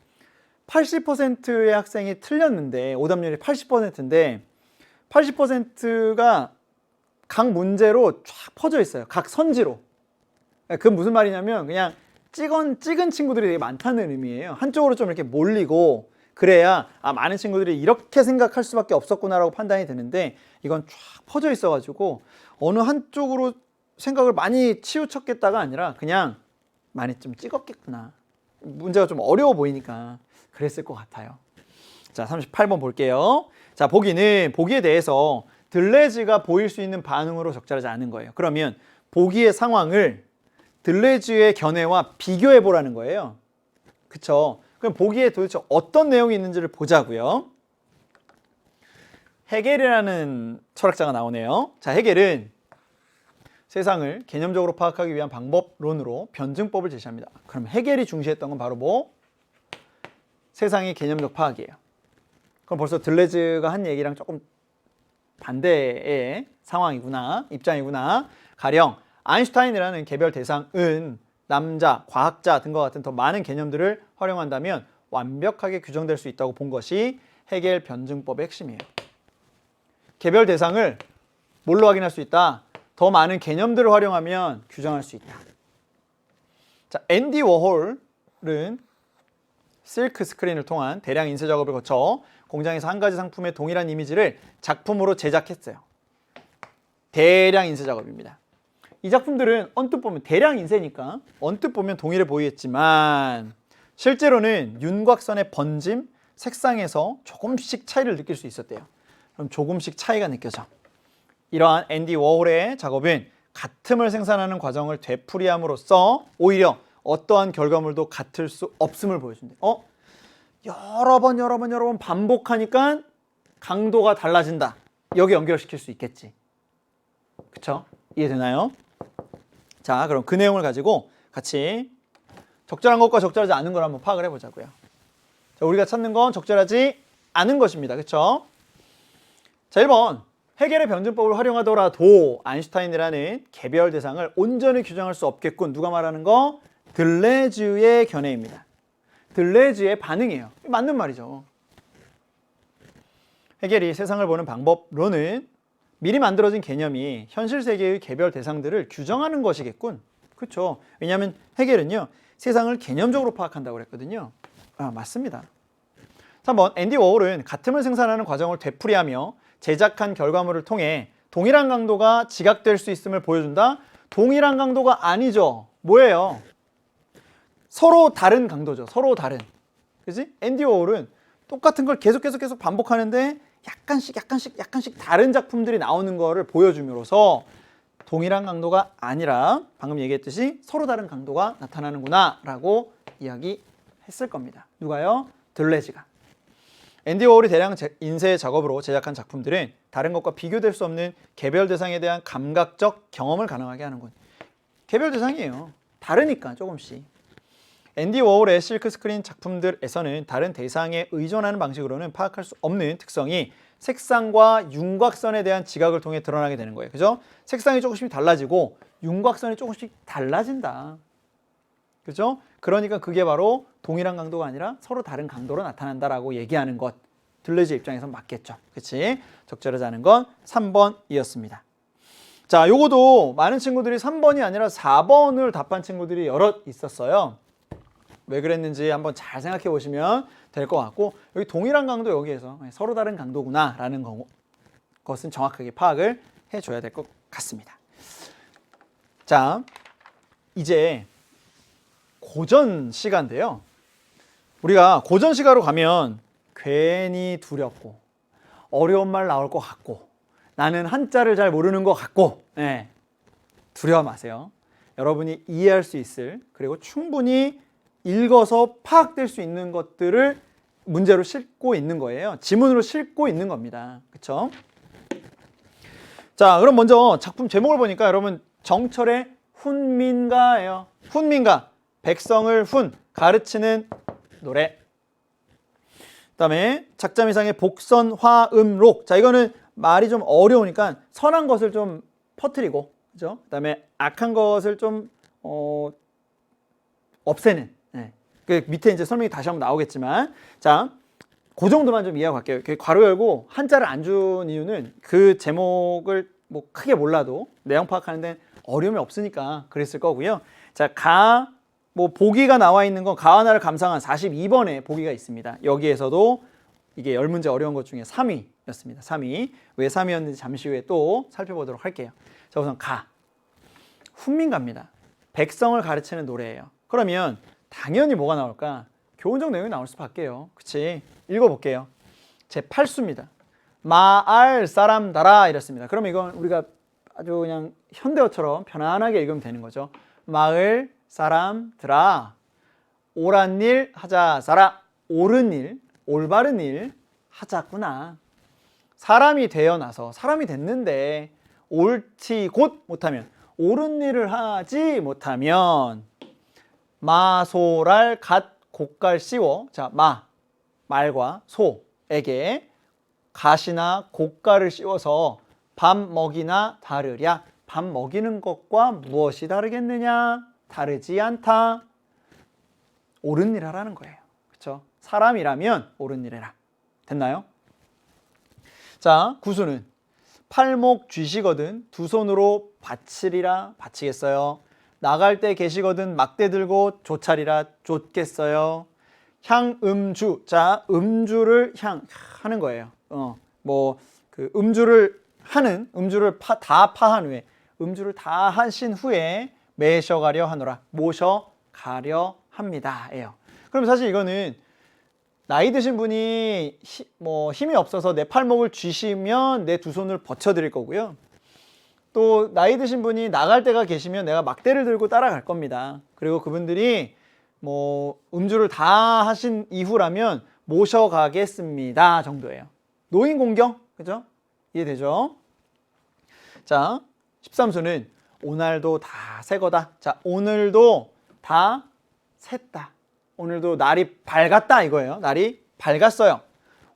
80%의 학생이 틀렸는데, 오답률이 80%인데 80%가 각 문제로 쫙 퍼져 있어요. 각 선지로. 그건 무슨 말이냐면 그냥 찍은 친구들이 되게 많다는 의미예요. 한쪽으로 좀 이렇게 몰리고 그래야 많은 친구들이 이렇게 생각할 수밖에 없었구나라고 판단이 되는데, 이건 쫙 퍼져 있어가지고 어느 한쪽으로 생각을 많이 치우쳤겠다가 아니라 그냥 많이 좀 찍었겠구나. 문제가 좀 어려워 보이니까 그랬을 것 같아요. 자, 38번 볼게요. 자, 보기에 대해서 들레즈가 보일 수 있는 반응으로 적절하지 않은 거예요. 그러면 보기의 상황을 들레즈의 견해와 비교해 보라는 거예요. 그쵸? 그럼 보기에 도대체 어떤 내용이 있는지를 보자고요. 헤겔이라는 철학자가 나오네요. 자, 헤겔은 세상을 개념적으로 파악하기 위한 방법론으로 변증법을 제시합니다. 그럼 헤겔이 중시했던 건 바로 뭐? 세상의 개념적 파악이에요. 그럼 벌써 들레즈가 한 얘기랑 조금 반대의 상황이구나, 입장이구나. 가령 아인슈타인이라는 개별 대상은 남자, 과학자 등과 같은 더 많은 개념들을 활용한다면 완벽하게 규정될 수 있다고 본 것이 헤겔 변증법의 핵심이에요. 개별 대상을 뭘로 확인할 수 있다? 더 많은 개념들을 활용하면 규정할 수 있다. 자, 앤디 워홀은 실크 스크린을 통한 대량 인쇄 작업을 거쳐 공장에서 한 가지 상품의 동일한 이미지를 작품으로 제작했어요. 대량 인쇄 작업입니다. 이 작품들은 언뜻 보면 대량 인쇄니까 언뜻 보면 동일해 보이겠지만 실제로는 윤곽선의 번짐, 색상에서 조금씩 차이를 느낄 수 있었대요. 그럼 조금씩 차이가 느껴져. 이러한 앤디 워홀의 작업은 같음을 생산하는 과정을 되풀이함으로써 오히려 어떠한 결과물도 같을 수 없음을 보여준대. 여러 번 반복하니까 강도가 달라진다. 여기 연결시킬 수 있겠지. 그쵸? 이해되나요? 자, 그럼 그 내용을 가지고 같이 적절한 것과 적절하지 않은 걸 한번 파악을 해보자고요. 자, 우리가 찾는 건 적절하지 않은 것입니다. 그쵸? 자, 1번. 헤겔의 변증법을 활용하더라도 아인슈타인이라는 개별 대상을 온전히 규정할 수 없겠군. 누가 말하는 거? 들레즈의 견해입니다. 들레즈의 반응이에요. 맞는 말이죠. 헤겔이 세상을 보는 방법론은 미리 만들어진 개념이 현실 세계의 개별 대상들을 규정하는 것이겠군. 그렇죠. 왜냐하면 헤겔은요, 세상을 개념적으로 파악한다고 그랬거든요. 맞습니다. 3번, 앤디 워홀은 같음을 생산하는 과정을 되풀이하며 제작한 결과물을 통해 동일한 강도가 지각될 수 있음을 보여준다. 동일한 강도가 아니죠. 뭐예요? 서로 다른 강도죠. 서로 다른. 그지? 앤디 워홀은 똑같은 걸 계속 반복하는데 약간씩 다른 작품들이 나오는 거를 보여줌으로써 동일한 강도가 아니라 방금 얘기했듯이 서로 다른 강도가 나타나는구나 라고 이야기했을 겁니다. 누가요? 들레즈가. 앤디 워홀이 대량 인쇄 작업으로 제작한 작품들은 다른 것과 비교될 수 없는 개별 대상에 대한 감각적 경험을 가능하게 하는군. 개별 대상이에요. 다르니까 조금씩. 앤디 워홀의 실크 스크린 작품들에서는 다른 대상에 의존하는 방식으로는 파악할 수 없는 특성이 색상과 윤곽선에 대한 지각을 통해 드러나게 되는 거예요. 그죠? 색상이 조금씩 달라지고 윤곽선이 조금씩 달라진다. 그죠? 그러니까 그게 바로 동일한 강도가 아니라 서로 다른 강도로 나타난다라고 얘기하는 것. 들레즈 입장에선 맞겠죠. 그치? 적절하지 않은 건 3번이었습니다. 자, 요거도 많은 친구들이 3번이 아니라 4번을 답한 친구들이 여럿 있었어요. 왜 그랬는지 한번 잘 생각해 보시면 될 것 같고, 여기 동일한 강도 여기에서 서로 다른 강도구나 라는 것은 정확하게 파악을 해줘야 될 것 같습니다. 자, 이제 고전 시가인데요. 우리가 고전 시가로 가면 괜히 두렵고 어려운 말 나올 것 같고 나는 한자를 잘 모르는 것 같고, 네, 두려워 마세요. 여러분이 이해할 수 있을, 그리고 충분히 읽어서 파악될 수 있는 것들을 문제로 싣고 있는 거예요. 지문으로 싣고 있는 겁니다. 그렇죠? 자, 그럼 먼저 작품 제목을 보니까 여러분 정철의 훈민가예요. 훈민가, 백성을 가르치는 노래. 그다음에 작자미상의 복선화음록. 자, 이거는 말이 좀 어려우니까 선한 것을 좀 퍼뜨리고, 그죠? 그다음에 악한 것을 좀 없애는. 네. 그 밑에 이제 설명이 다시 한번 나오겠지만, 자, 그 정도만 좀 이해하고 갈게요. 괄호 열고 한자를 안 준 이유는 그 제목을 뭐 크게 몰라도 내용 파악하는 데는 어려움이 없으니까 그랬을 거고요. 자, 뭐 보기가 나와 있는 건 가와나를 감상한 42번에 보기가 있습니다. 여기에서도 이게 10문제 어려운 것 중에 3위였습니다. 3위. 왜 3위였는지 잠시 후에 또 살펴보도록 할게요. 자, 우선 훈민가입니다. 백성을 가르치는 노래예요. 그러면 당연히 뭐가 나올까? 교훈적 내용이 나올 수밖에요. 그치? 읽어볼게요. 제 8수입니다. 마알 사람다라 이랬습니다. 그럼 이건 우리가 아주 그냥 현대어처럼 편안하게 읽으면 되는 거죠. 마을 사람들아, 옳은 일 하자사라. 옳은 일, 올바른 일 하자꾸나. 사람이 되어나서, 사람이 됐는데 옳지 곧 못하면, 옳은 일을 하지 못하면 마소랄 갓 곡갈 씌워. 자, 말과 소에게 갓이나 곡갈을 씌워서 밥 먹이나 다르랴. 밥 먹이는 것과 무엇이 다르겠느냐? 다르지 않다. 옳은 일 하라는 거예요. 그렇죠? 사람이라면 옳은 일 해라. 됐나요? 자, 구수는 팔목 쥐시거든 두 손으로 바치리라. 바치겠어요. 나갈 때 계시거든 막대 들고 조차리라. 쫓겠어요. 향음주. 자, 음주를 하는 거예요. 음주를 다 파한 후에, 음주를 다 하신 후에 매셔가려 하노라. 모셔가려 합니다. 예요. 그럼 사실 이거는 나이 드신 분이 힘이 없어서 내 팔목을 쥐시면 내 두 손을 버텨드릴 거고요. 또 나이 드신 분이 나갈 때가 계시면 내가 막대를 들고 따라갈 겁니다. 그리고 그분들이 음주를 다 하신 이후라면 모셔가겠습니다 정도예요. 노인 공경, 그죠? 이해되죠? 자, 13수는 오늘도 다 새거다. 자, 오늘도 다 샜다. 오늘도 날이 밝았다 이거예요. 날이 밝았어요.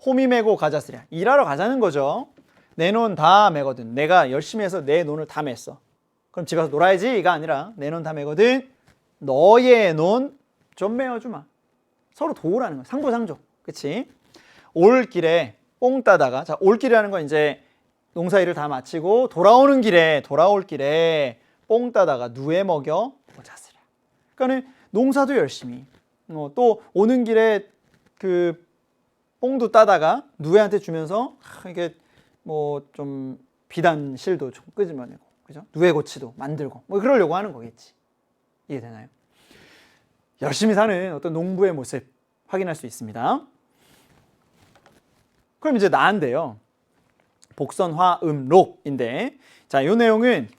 호미 메고 가자쓰랴. 일하러 가자는 거죠. 내 논 다 매거든. 내가 열심히 해서 내 논을 다 맸어. 그럼 집 가서 놀아야지 이가 아니라 내 논 다 매거든. 너의 논 좀 메어주마. 서로 도우라는 거야. 상부상조. 그치? 올 길에 뽕 따다가, 자, 올 길이라는 건 이제 농사일을 다 마치고 돌아올 길에 뽕 따다가 누에 먹여 보자쓰랴. 그러니까는 농사도 열심히, 또 오는 길에 그 뽕도 따다가 누에한테 주면서 이게 좀 비단실도 좀 끄집어내고, 그죠? 누에 고치도 만들고 그러려고 하는 거겠지. 이해되나요? 열심히 사는 어떤 농부의 모습 확인할 수 있습니다. 그럼 이제 나인데요. 복선화음록인데, 자, 이 내용은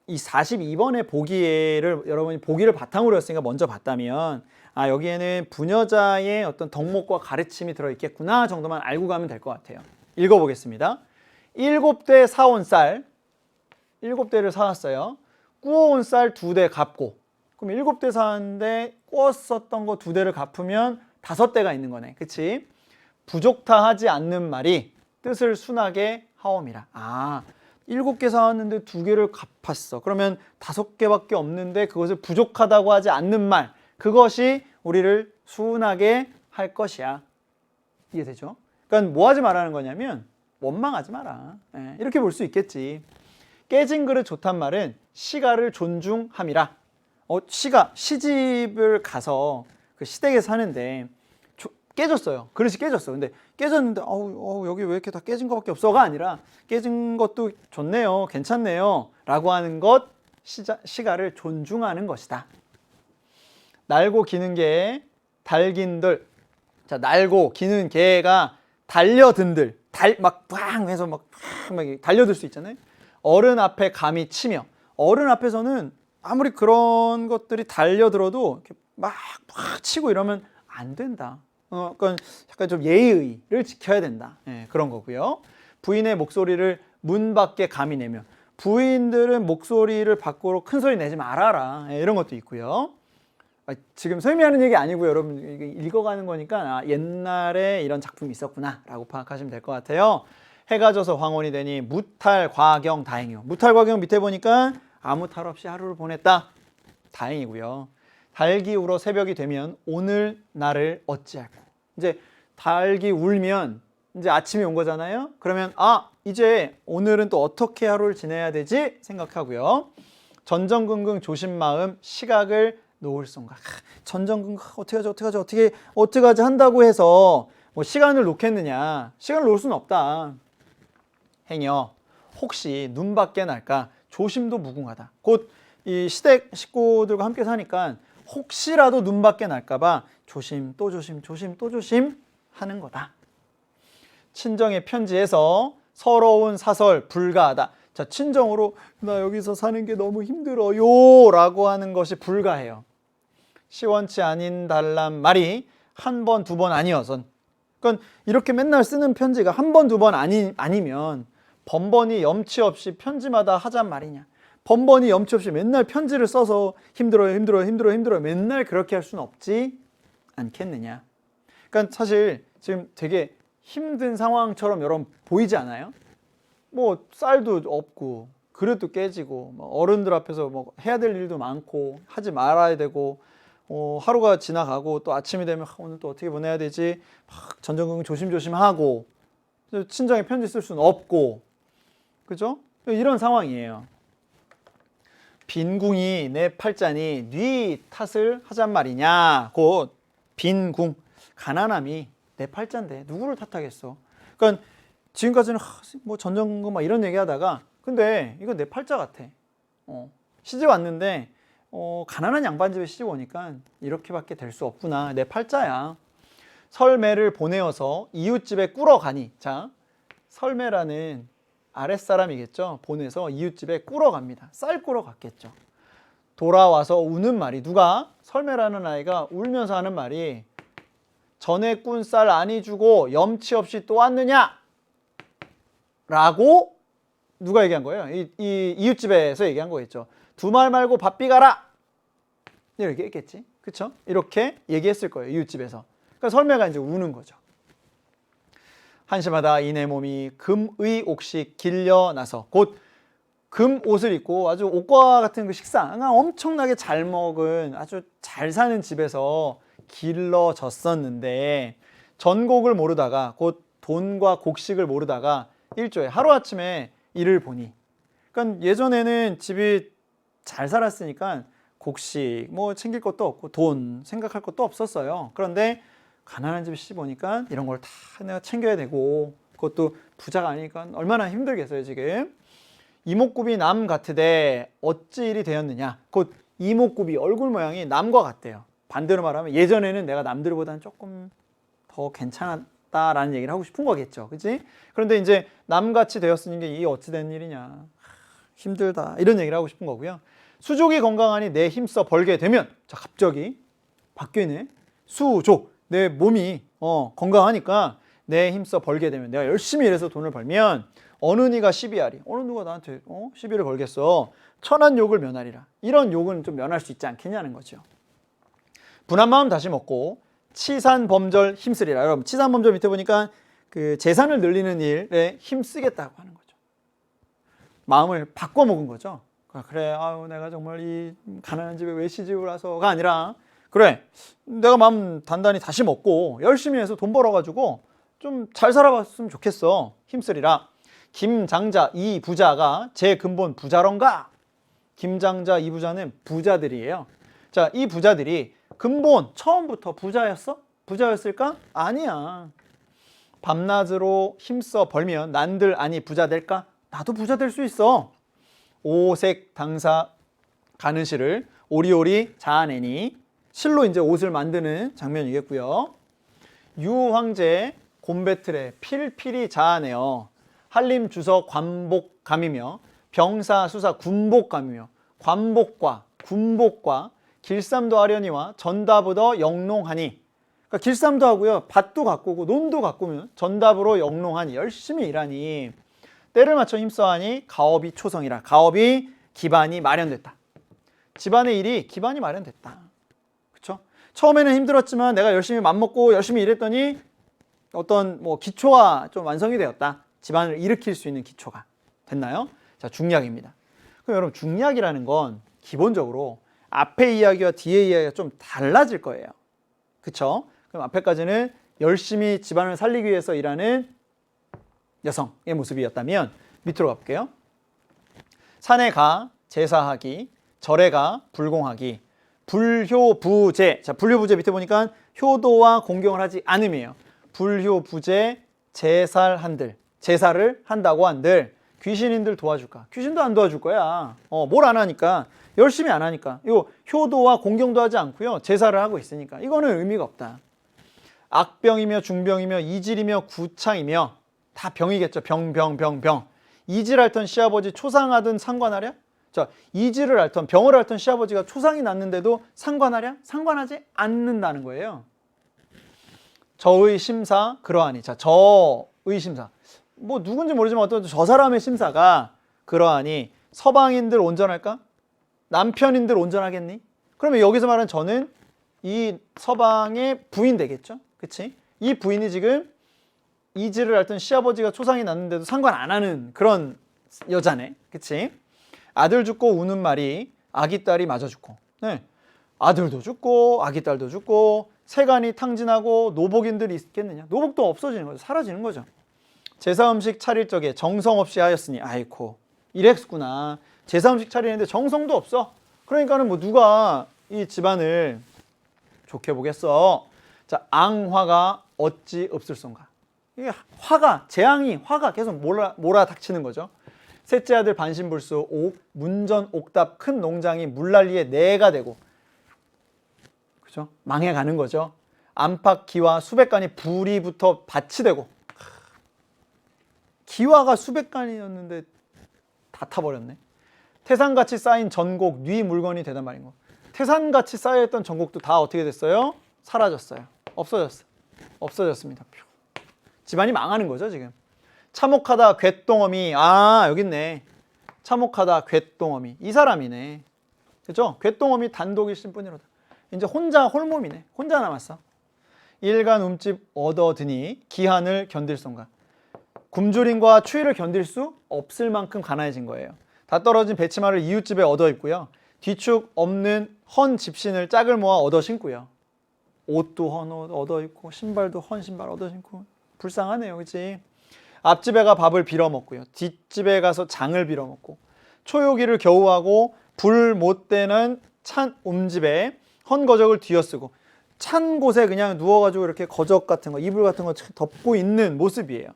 이 42번의 보기를 여러분이 보기를 바탕으로 했으니까 먼저 봤다면 여기에는 부녀자의 어떤 덕목과 가르침이 들어있겠구나 정도만 알고 가면 될 것 같아요. 읽어보겠습니다. 7대 사온 쌀, 7대를 사왔어요. 구워온 쌀 2대 갚고, 그럼 7대 사왔는데 구웠었던 거 2대를 갚으면 5대가 있는 거네. 그치? 부족타 하지 않는 말이 뜻을 순하게 하옵이라. 7개 사왔는데 2개를 갚았어. 그러면 5개밖에 없는데 그것을 부족하다고 하지 않는 말, 그것이 우리를 순하게 할 것이야. 이해되죠? 그러니까 뭐 하지 말라는 거냐면 원망하지 마라. 이렇게 볼 수 있겠지. 깨진 그릇 좋단 말은 시가를 존중함이라. 시집을 가서 그 시댁에 사는데 깨졌어요. 그릇이 깨졌어. 근데 깨졌는데 여기 왜 이렇게 다 깨진 것밖에 없어가 아니라 깨진 것도 좋네요. 괜찮네요. 라고 하는 것, 시가를 존중하는 것이다. 날고 기는 개, 달긴들. 자, 날고 기는 개가 달려든들. 막 빵 해서 막 달려들 수 있잖아요. 어른 앞에 감히 치며. 어른 앞에서는 아무리 그런 것들이 달려들어도 이렇게 막 치고 이러면 안 된다. 그건 약간 좀 예의를 지켜야 된다. 그런 거고요. 부인의 목소리를 문 밖에 감히 내며. 부인들은 목소리를 밖으로 큰 소리 내지 말아라. 이런 것도 있고요. 지금 설명하는 얘기 아니고요. 여러분 읽어가는 거니까 옛날에 이런 작품이 있었구나 라고 파악하시면 될 것 같아요. 해가 져서 황혼이 되니 무탈 과경 다행이요. 무탈 과경 밑에 보니까 아무 탈 없이 하루를 보냈다. 다행이고요. 닭이 울어 새벽이 되면 오늘 나를 어찌할꼬. 이제 닭이 울면 이제 아침이 온 거잖아요. 그러면 이제 오늘은 또 어떻게 하루를 지내야 되지 생각하고요. 전전긍긍 조심마음 시각을 놓을 생각. 전전긍긍 어떻게 하지 한다고 해서 뭐 시간을 놓겠느냐. 시간을 놓을 수는 없다. 행여 혹시 눈 밖에 날까 조심도 무궁하다. 곧 이 시댁 식구들과 함께 사니까 혹시라도 눈 밖에 날까봐 조심 또 조심 하는 거다. 친정의 편지에서 서러운 사설 불가하다. 자, 친정으로 나 여기서 사는 게 너무 힘들어요 라고 하는 것이 불가해요. 시원치 아닌 달란 말이 한 번, 2번 아니어선. 그러니까 이렇게 맨날 쓰는 편지가 한 번, 2번 아니면 번번이 염치 없이 편지마다 하잔 말이냐. 번번이 염치 없이 맨날 편지를 써서 힘들어요 맨날 그렇게 할 수는 없지 않겠느냐. 그러니까 사실 지금 되게 힘든 상황처럼 여러분 보이지 않아요? 뭐 쌀도 없고 그릇도 깨지고 어른들 앞에서 뭐 해야 될 일도 많고 하지 말아야 되고 하루가 지나가고 또 아침이 되면 오늘 또 어떻게 보내야 되지? 막 전전긍긍 조심하고 친정에 편지 쓸 수는 없고 그죠? 이런 상황이에요. 빈궁이 내 팔자니 네 탓을 하잔 말이냐. 곧 빈궁, 가난함이 내 팔자인데 누구를 탓하겠어. 그러니까 지금까지는 뭐 전전긍긍 막 이런 얘기하다가 근데 이거 내 팔자 같아. 시집 왔는데 가난한 양반 집에 시집 오니까 이렇게밖에 될 수 없구나. 내 팔자야. 설매를 보내어서 이웃집에 꿇어 가니. 자, 설매라는 아랫사람이겠죠. 보내서 이웃집에 꿇어 갑니다. 쌀 꿇어 갔겠죠. 돌아와서 우는 말이 누가? 설매라는 아이가 울면서 하는 말이 전에 꾼 쌀 아니 주고 염치 없이 또 왔느냐? 라고 누가 얘기한 거예요? 이 이웃집에서 얘기한 거겠죠. 두 말 말고 바삐 가라! 이렇게 했겠지. 그쵸? 이렇게 얘기했을 거예요. 이웃집에서. 그러니까 설매가 이제 우는 거죠. 한심하다 이내 몸이 금의 옥시 길려나서 곧 금 옷을 입고 아주 옷과 같은 그 식상 엄청나게 잘 먹은 아주 잘 사는 집에서 길러졌었는데 전곡을 모르다가 곧 돈과 곡식을 모르다가 일조에 하루아침에 이를 보니 그러니까 예전에는 집이 잘 살았으니까 곡식 뭐 챙길 것도 없고 돈 생각할 것도 없었어요. 그런데 가난한 집에 시집 오니까 이런 걸 다 내가 챙겨야 되고 그것도 부자가 아니니까 얼마나 힘들겠어요 지금. 이목구비 남 같으되 어찌 일이 되었느냐. 곧 이목구비 얼굴 모양이 남과 같대요. 반대로 말하면 예전에는 내가 남들보다는 조금 더 괜찮았다라는 얘기를 하고 싶은 거겠죠. 그치? 그런데 이제 남같이 되었으니 이 어찌 된 일이냐. 힘들다 이런 얘기를 하고 싶은 거고요. 수족이 건강하니 내 힘써 벌게 되면, 자 갑자기 바뀌네. 수족, 내 몸이 건강하니까 내 힘써 벌게 되면, 내가 열심히 일해서 돈을 벌면 어느 니가 시비하리, 어느 누가 나한테 시비를 걸겠어. 천한 욕을 면하리라. 이런 욕은 좀 면할 수 있지 않겠냐는 거죠. 분한 마음 다시 먹고 치산범절 힘쓰리라. 여러분 치산범절 밑에 보니까 그 재산을 늘리는 일에 힘쓰겠다고 하는 거죠. 마음을 바꿔 먹은 거죠. 그래, 아유 내가 정말 이 가난한 집에 왜 시집을 와서가 아니라, 그래 내가 마음 단단히 다시 먹고 열심히 해서 돈 벌어가지고 좀 잘 살아봤으면 좋겠어. 힘쓰리라. 김장자 이 부자가 제 근본 부자런가? 김장자 이 부자는 부자들이에요. 자, 이 부자들이 근본 처음부터 부자였어? 부자였을까? 아니야. 밤낮으로 힘써 벌면 난들 아니 부자 될까? 나도 부자 될 수 있어. 오색 당사 가는 실을 오리오리 자아내니, 실로 이제 옷을 만드는 장면이겠고요. 유황제 곰배틀에 필필이 자아내어 한림 주서 관복감이며 병사 수사 군복감이며, 관복과 군복과 길쌈도 하려니와 전답으로 영농하니, 그러니까 길쌈도 하고요, 밭도 가꾸고 논도 가꾸면 전답으로 영농하니, 열심히 일하니 때를 맞춰 힘써하니 가업이 초성이라. 가업이 기반이 마련됐다. 집안의 일이 기반이 마련됐다. 그렇죠? 처음에는 힘들었지만 내가 열심히 맘먹고 열심히 일했더니 어떤 기초가 좀 완성이 되었다. 집안을 일으킬 수 있는 기초가 됐나요? 자, 중략입니다. 그럼 여러분 중략이라는 건 기본적으로 앞에 이야기와 뒤에 이야기가 좀 달라질 거예요. 그쵸? 그럼 앞에까지는 열심히 집안을 살리기 위해서 일하는 여성의 모습이었다면, 밑으로 가볼게요. 산에 가 제사하기, 절에 가 불공하기, 불효부제. 자, 불효부제 밑에 보니까 효도와 공경을 하지 않음이에요. 불효부제 제살한들, 제사를 한다고 한들 귀신인들 도와줄까? 귀신도 안 도와줄 거야. 뭘 안 하니까, 열심히 안 하니까. 이거 효도와 공경도 하지 않고요, 제사를 하고 있으니까 이거는 의미가 없다. 악병이며 중병이며 이질이며 구창이며, 다 병이겠죠. 병. 이질 앓던 시아버지 초상하든 상관하랴? 자, 이질을 앓던 병을 앓던 시아버지가 초상이 났는데도 상관하랴? 상관하지 않는다는 거예요. 저의 심사 그러하니. 자, 저의 심사, 누군지 모르지만 어떤 저 사람의 심사가 그러하니 서방인들 온전할까? 남편인들 온전하겠니? 그러면 여기서 말하는 저는 이 서방의 부인 되겠죠? 그치? 이 부인이 지금 이질을 앓던 시아버지가 초상이 났는데도 상관 안 하는 그런 여자네. 그치? 아들 죽고 우는 말이 아기 딸이 마저 죽고. 네. 아들도 죽고 아기 딸도 죽고 세간이 탕진하고 노복인들이 있겠느냐? 노복도 없어지는 거죠. 사라지는 거죠. 제사 음식 차릴 적에 정성 없이 하였으니, 아이고 이랬구나. 제사 음식 차리는데 정성도 없어. 그러니까는 누가 이 집안을 좋게 보겠어. 자, 앙화가 어찌 없을손가. 이게 재앙이 화가 계속 몰아닥치는 거죠. 셋째 아들 반신불수 옥 문전 옥답 큰 농장이 물난리에 내가 되고, 그죠? 망해가는 거죠. 안팎 기와 수백 간이 불이 붙어 밭이 되고, 기와가 수백 간이었는데 다 타버렸네. 태산같이 쌓인 전곡 뉘 물건이 되단 말인 거. 태산같이 쌓여있던 전곡도 다 어떻게 됐어요? 사라졌어요. 없어졌습니다. 집안이 망하는 거죠 지금. 참혹하다 괘똥어미. 여기 있네. 참혹하다 괘똥어미. 이 사람이네. 그죠? 괘똥어미 단독이신 뿐이로다. 이제 혼자 홀몸이네. 혼자 남았어. 일간 움집 얻어드니 기한을 견딜손가. 굶주림과 추위를 견딜 수 없을 만큼 가난해진 거예요. 다 떨어진 배치마를 이웃집에 얻어 입고요. 뒤축 없는 헌 집신을 짝을 모아 얻어 신고요. 옷도 헌 옷 얻어 입고 신발도 헌 신발 얻어 신고. 불쌍하네요. 그치? 앞집에 가 밥을 빌어 먹고요. 뒷집에 가서 장을 빌어 먹고, 초요기를 겨우 하고 불 못 대는 찬 옴집에 헌 거적을 뒤어쓰고, 찬 곳에 그냥 누워가지고 이렇게 거적 같은 거, 이불 같은 거 덮고 있는 모습이에요.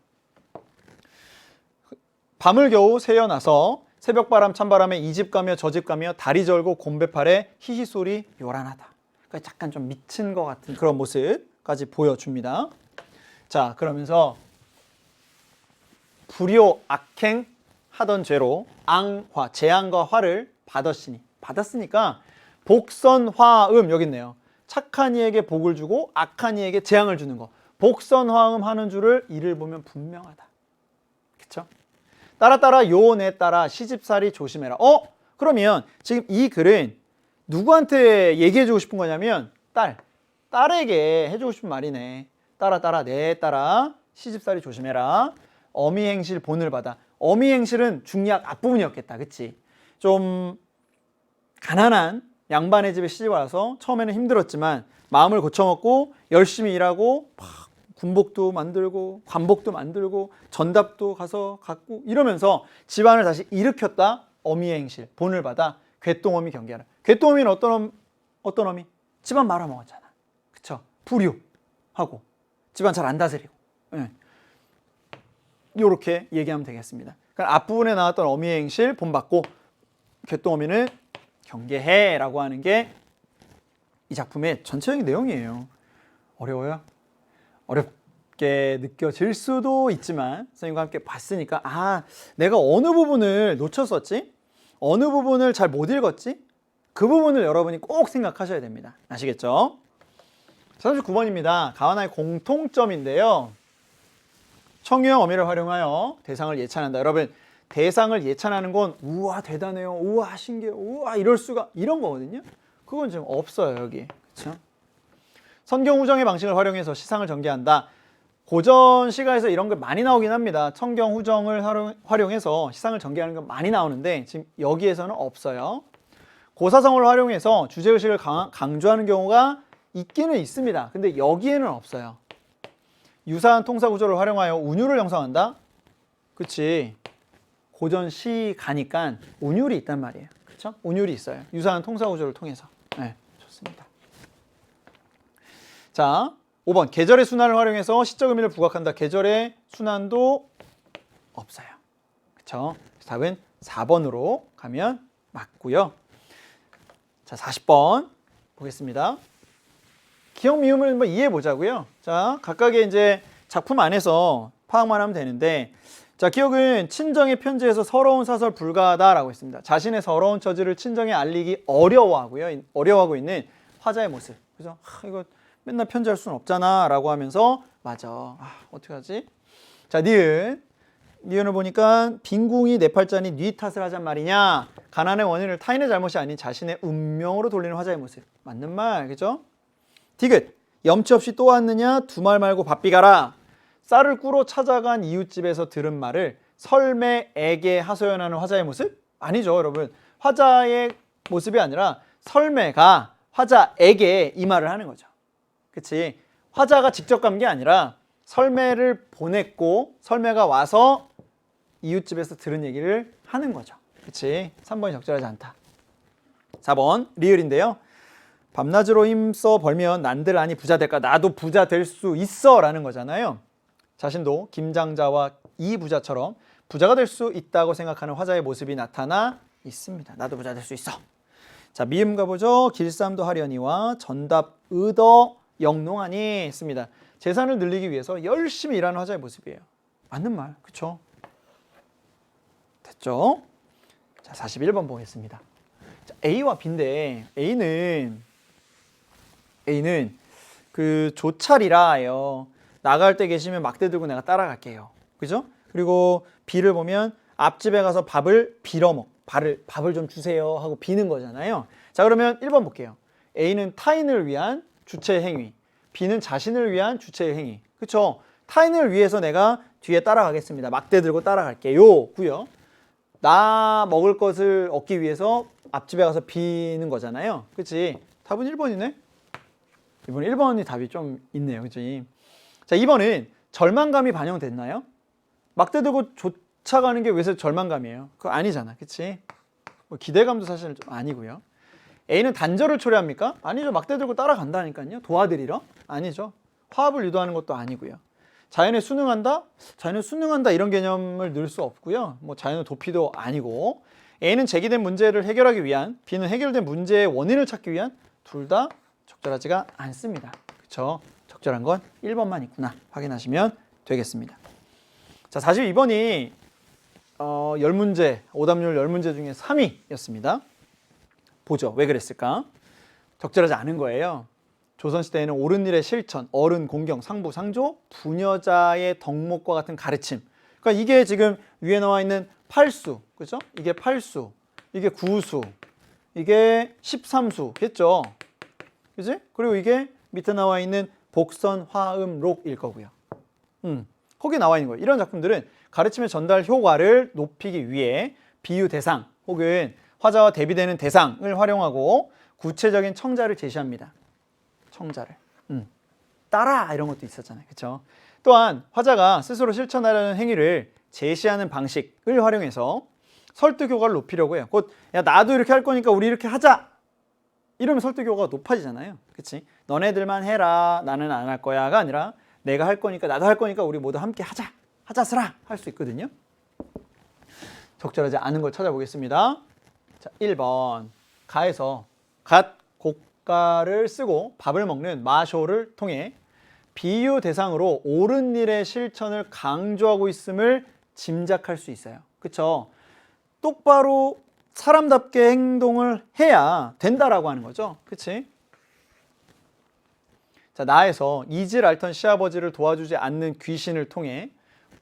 밤을 겨우 새어나서 새벽바람 찬바람에 이 집 가며 저 집 가며 다리 절고 곰배팔에 히히 소리 요란하다. 그러니까 약간 좀 미친 것 같은 그런 모습까지 보여줍니다. 자, 그러면서 불효 악행 하던 죄로 앙화, 재앙과 화를 받았으니까 복선화음 여기 있네요. 착한 이에게 복을 주고 악한 이에게 재앙을 주는 거. 복선화음 하는 줄을 이를 보면 분명하다. 그쵸? 따라 요원에 따라 시집살이 조심해라. 그러면 지금 이 글은 누구한테 얘기해주고 싶은 거냐면 딸에게 해주고 싶은 말이네. 내 따라 시집살이 조심해라. 어미행실 본을 받아. 어미행실은 중약 앞부분이었겠다. 그치? 좀 가난한 양반의 집에 시집 와서 처음에는 힘들었지만 마음을 고쳐먹고 열심히 일하고 군복도 만들고 관복도 만들고 전답도 가서 갖고 이러면서 집안을 다시 일으켰다. 어미의 행실 본을 받아 괴똥어미 경계하라. 괴똥어미는 어떤 어미? 집안 말아먹었잖아. 그쵸? 불효하고 집안 잘 안 다스리고. 네. 이렇게 얘기하면 되겠습니다. 그러니까 앞부분에 나왔던 어미의 행실 본받고 괴똥어미는 경계해 라고 하는 게 이 작품의 전체적인 내용이에요. 어려워요? 어렵게 느껴질 수도 있지만 선생님과 함께 봤으니까 내가 어느 부분을 놓쳤었지? 어느 부분을 잘 못 읽었지? 그 부분을 여러분이 꼭 생각하셔야 됩니다. 아시겠죠? 39번입니다. 가와나의 공통점인데요. 청유형 어미를 활용하여 대상을 예찬한다. 여러분 대상을 예찬하는 건 우와 대단해요. 우와 신기해요. 우와 이럴 수가 이런 거거든요. 그건 지금 없어요 여기. 그렇죠? 선경후정의 방식을 활용해서 시상을 전개한다. 고전 시가에서 이런 걸 많이 나오긴 합니다. 선경후정을 활용해서 시상을 전개하는 건 많이 나오는데 지금 여기에서는 없어요. 고사성어를 활용해서 주제의식을 강조하는 경우가 있기는 있습니다. 근데 여기에는 없어요. 유사한 통사구조를 활용하여 운율을 형성한다. 그치? 고전 시 가니까 운율이 있단 말이에요. 그렇죠? 운율이 있어요. 유사한 통사구조를 통해서. 네, 좋습니다. 자, 5번 계절의 순환을 활용해서 시적 의미를 부각한다. 계절의 순환도 없어요. 그렇죠? 답은 4번으로 가면 맞고요. 자, 40번 보겠습니다. 기억 미음을 한번 이해해 보자고요. 자, 각각의 이제 작품 안에서 파악만 하면 되는데, 자, 기억은 친정의 편지에서 서러운 사설 불가하다라고 했습니다. 자신의 서러운 처지를 친정에 알리기 어려워하고 있는 화자의 모습. 그죠? 이거 맨날 편지할 수는 없잖아라고 하면서 맞아. 어떡하지? 자, 니은을 보니까 빈궁이 내 팔자니 니 탓을 하잔 말이냐? 가난의 원인을 타인의 잘못이 아닌 자신의 운명으로 돌리는 화자의 모습. 맞는 말, 그죠? 디귿, 염치 없이 또 왔느냐? 두 말 말고 바삐 가라. 쌀을 꾸러 찾아간 이웃집에서 들은 말을 설매에게 하소연하는 화자의 모습? 아니죠, 여러분. 화자의 모습이 아니라 설매가 화자에게 이 말을 하는 거죠. 그치? 화자가 직접 간 게 아니라 설매를 보냈고 설매가 와서 이웃집에서 들은 얘기를 하는 거죠. 그치? 3번이 적절하지 않다. 4번 리을인데요. 밤낮으로 힘써 벌면 난들 아니 부자 될까? 나도 부자 될 수 있어 라는 거잖아요. 자신도 김장자와 이 부자처럼 부자가 될 수 있다고 생각하는 화자의 모습이 나타나 있습니다. 나도 부자 될 수 있어. 자, 미음 가보죠. 길쌈도 하려니와 전답 의더 영농하니 했습니다. 재산을 늘리기 위해서 열심히 일하는 화자의 모습이에요. 맞는 말, 그쵸? 됐죠? 자, 41번 보겠습니다. 자, A와 B인데 A는 그 조찰이라요. 나갈 때 계시면 막대 들고 내가 따라갈게요. 그죠? 그리고 B를 보면 앞집에 가서 밥을 밥을 좀 주세요 하고 비는 거잖아요. 자, 그러면 1번 볼게요. A는 타인을 위한 주체 행위, B는 자신을 위한 주체의 행위. 그쵸? 타인을 위해서 내가 뒤에 따라가겠습니다. 막대 들고 따라갈게요. 고요. 나 먹을 것을 얻기 위해서 앞집에 가서 비는 거잖아요. 그치? 답은 1번이네? 이번 1번이 답이 좀 있네요. 그치? 자, 2번은 절망감이 반영됐나요? 막대 들고 쫓아가는 게 왜 절망감이에요? 그거 아니잖아. 그치? 뭐 기대감도 사실 좀 아니고요. A는 단절을 초래합니까? 아니죠. 막대 들고 따라간다니까요. 도와드리러? 아니죠. 화합을 유도하는 것도 아니고요. 자연에 순응한다? 자연에 순응한다 이런 개념을 넣을 수 없고요. 뭐 자연의 도피도 아니고. A는 제기된 문제를 해결하기 위한, B는 해결된 문제의 원인을 찾기 위한 둘 다 적절하지가 않습니다. 그렇죠? 적절한 건 1번만 있구나 확인하시면 되겠습니다. 자, 42번이 10문제, 오답률 10문제 중에 3위였습니다. 보죠. 왜 그랬을까? 적절하지 않은 거예요. 조선시대에는 옳은 일의 실천, 어른, 공경, 상부, 상조, 부녀자의 덕목과 같은 가르침. 그러니까 이게 지금 위에 나와 있는 팔수, 그죠? 이게 팔수, 이게 구수, 이게 13수겠죠? 그지? 그리고 이게 밑에 나와 있는 복선, 화음, 록일 거고요. 거기 나와 있는 거예요. 이런 작품들은 가르침의 전달 효과를 높이기 위해 비유 대상 혹은 화자와 대비되는 대상을 활용하고 구체적인 청자를 제시합니다. 청자를. 따라 이런 것도 있었잖아요. 그렇죠? 또한 화자가 스스로 실천하려는 행위를 제시하는 방식을 활용해서 설득 효과를 높이려고 해요. 곧 야 나도 이렇게 할 거니까 우리 이렇게 하자. 이러면 설득 효과가 높아지잖아요. 그렇지? 너네들만 해라. 나는 안 할 거야가 아니라 내가 할 거니까 나도 할 거니까 우리 모두 함께 하자. 하자스라 할 수 있거든요. 적절하지 않은 걸 찾아보겠습니다. 자, 1번 가에서 갓 고가를 쓰고 밥을 먹는 마쇼를 통해 비유 대상으로 옳은 일의 실천을 강조하고 있음을 짐작할 수 있어요. 그렇죠? 똑바로 사람답게 행동을 해야 된다라고 하는 거죠. 그치? 자, 나에서 이질 앓던 시아버지를 도와주지 않는 귀신을 통해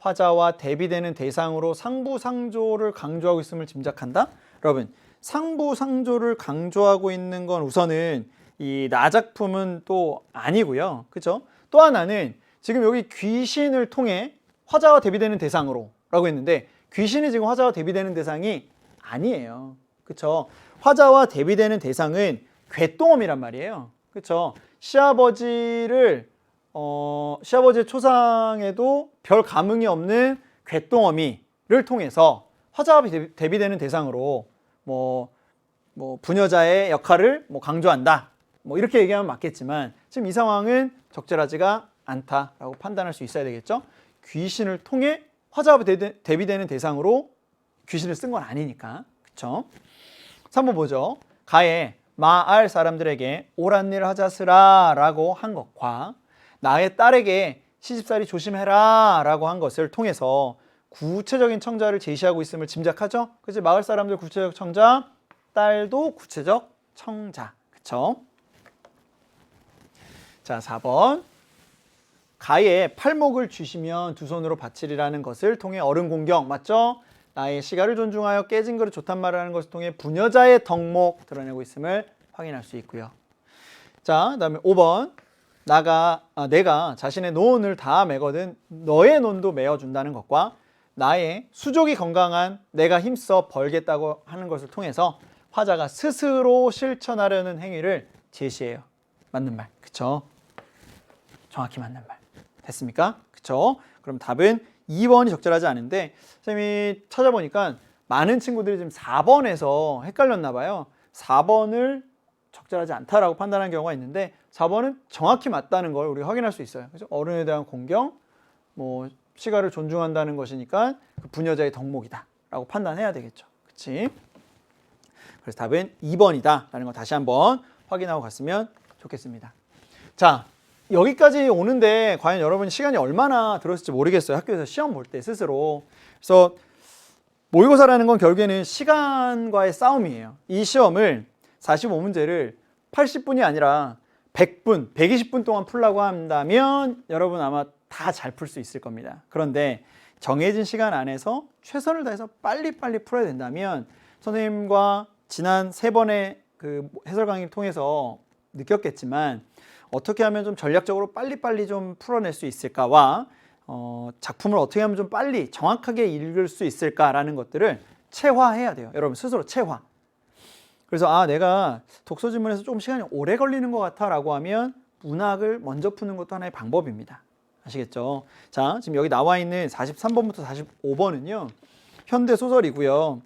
화자와 대비되는 대상으로 상부상조를 강조하고 있음을 짐작한다? 여러분, 상부상조를 강조하고 있는 건 우선은 이 나작품은 또 아니고요. 그죠? 또 하나는 지금 여기 귀신을 통해 화자와 대비되는 대상으로 라고 했는데 귀신이 지금 화자와 대비되는 대상이 아니에요. 그쵸? 화자와 대비되는 대상은 궤똥엄이란 말이에요. 그쵸? 시아버지의 초상에도 별 감흥이 없는 궤똥어미를 통해서 화자와 대비되는 대상으로 뭐 부녀자의 역할을 강조한다. 이렇게 얘기하면 맞겠지만 지금 이 상황은 적절하지가 않다라고 판단할 수 있어야 되겠죠. 귀신을 통해 화자와 대비되는 대상으로 귀신을 쓴 건 아니니까. 그쵸? 3번 보죠. 가에 마알 사람들에게 옳은 일을 하자스라 라고 한 것과 나의 딸에게 시집살이 조심해라 라고 한 것을 통해서 구체적인 청자를 제시하고 있음을 짐작하죠. 그치? 마을 사람들 구체적 청자, 딸도 구체적 청자. 그쵸? 자, 4번. 가에 팔목을 쥐시면 두 손으로 바치리라는 것을 통해 어른 공경, 맞죠? 나의 시가를 존중하여 깨진 그릇 좋단 말을 하는 것을 통해 부녀자의 덕목 드러내고 있음을 확인할 수 있고요. 자, 그 다음에 5번. 내가 자신의 노혼을 다 메거든 너의 논도 메어준다는 것과 나의 수족이 건강한 내가 힘써 벌겠다고 하는 것을 통해서 화자가 스스로 실천하려는 행위를 제시해요. 맞는 말. 그쵸? 정확히 맞는 말. 됐습니까? 그쵸? 그럼 답은 2번이 적절하지 않은데 선생님이 찾아보니까 많은 친구들이 지금 4번에서 헷갈렸나 봐요. 4번을 적절하지 않다라고 판단한 경우가 있는데 4번은 정확히 맞다는 걸 우리가 확인할 수 있어요. 그죠? 어른에 대한 공경, 시가를 존중한다는 것이니까 그 부녀자의 덕목이다 라고 판단해야 되겠죠. 그치? 그래서 답은 2번이다 라는 거 다시 한번 확인하고 갔으면 좋겠습니다. 자, 여기까지 오는데 과연 여러분 시간이 얼마나 들었을지 모르겠어요. 학교에서 시험 볼 때 스스로. 그래서 모의고사라는 건 결국에는 시간과의 싸움이에요. 이 시험을 45문제를 80분이 아니라 100분, 120분 동안 풀라고 한다면 여러분 아마 다 잘 풀 수 있을 겁니다. 그런데 정해진 시간 안에서 최선을 다해서 빨리빨리 풀어야 된다면 선생님과 지난 3번의 그 해설 강의를 통해서 느꼈겠지만 어떻게 하면 좀 전략적으로 빨리빨리 좀 풀어낼 수 있을까와 작품을 어떻게 하면 좀 빨리 정확하게 읽을 수 있을까라는 것들을 체화해야 돼요. 여러분 스스로 체화. 그래서 내가 독서 지문에서 좀 시간이 오래 걸리는 것 같아 라고 하면 문학을 먼저 푸는 것도 하나의 방법입니다. 아시겠죠? 자, 지금 여기 나와 있는 43번부터 45번은요. 현대 소설이고요.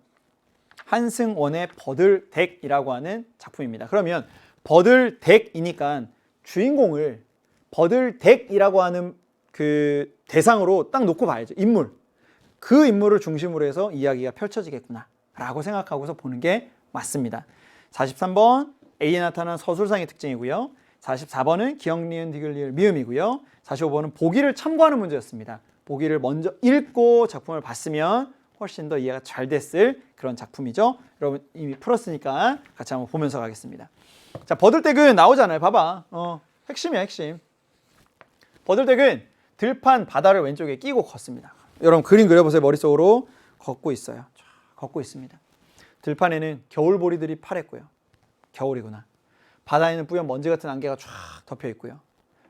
한승원의 버들덱이라고 하는 작품입니다. 그러면 버들덱이니까 주인공을 버들덱이라고 하는 그 대상으로 딱 놓고 봐야죠. 인물. 그 인물을 중심으로 해서 이야기가 펼쳐지겠구나 라고 생각하고서 보는 게 맞습니다. 43번 A에 나타난 서술상의 특징이고요. 44번은 기억, 니은, 디귿, 리을, 미음이고요. 45번은 보기를 참고하는 문제였습니다. 보기를 먼저 읽고 작품을 봤으면 훨씬 더 이해가 잘 됐을 그런 작품이죠. 여러분 이미 풀었으니까 같이 한번 보면서 가겠습니다. 자, 버들댁은 나오잖아요. 봐봐. 핵심이야, 핵심. 버들댁은 들판 바다를 왼쪽에 끼고 걷습니다. 여러분 그림 그려보세요. 머릿속으로 걷고 있어요. 쫙 걷고 있습니다. 들판에는 겨울보리들이 파랬고요. 겨울이구나. 바다에는 뿌연 먼지 같은 안개가 쫙 덮여 있고요.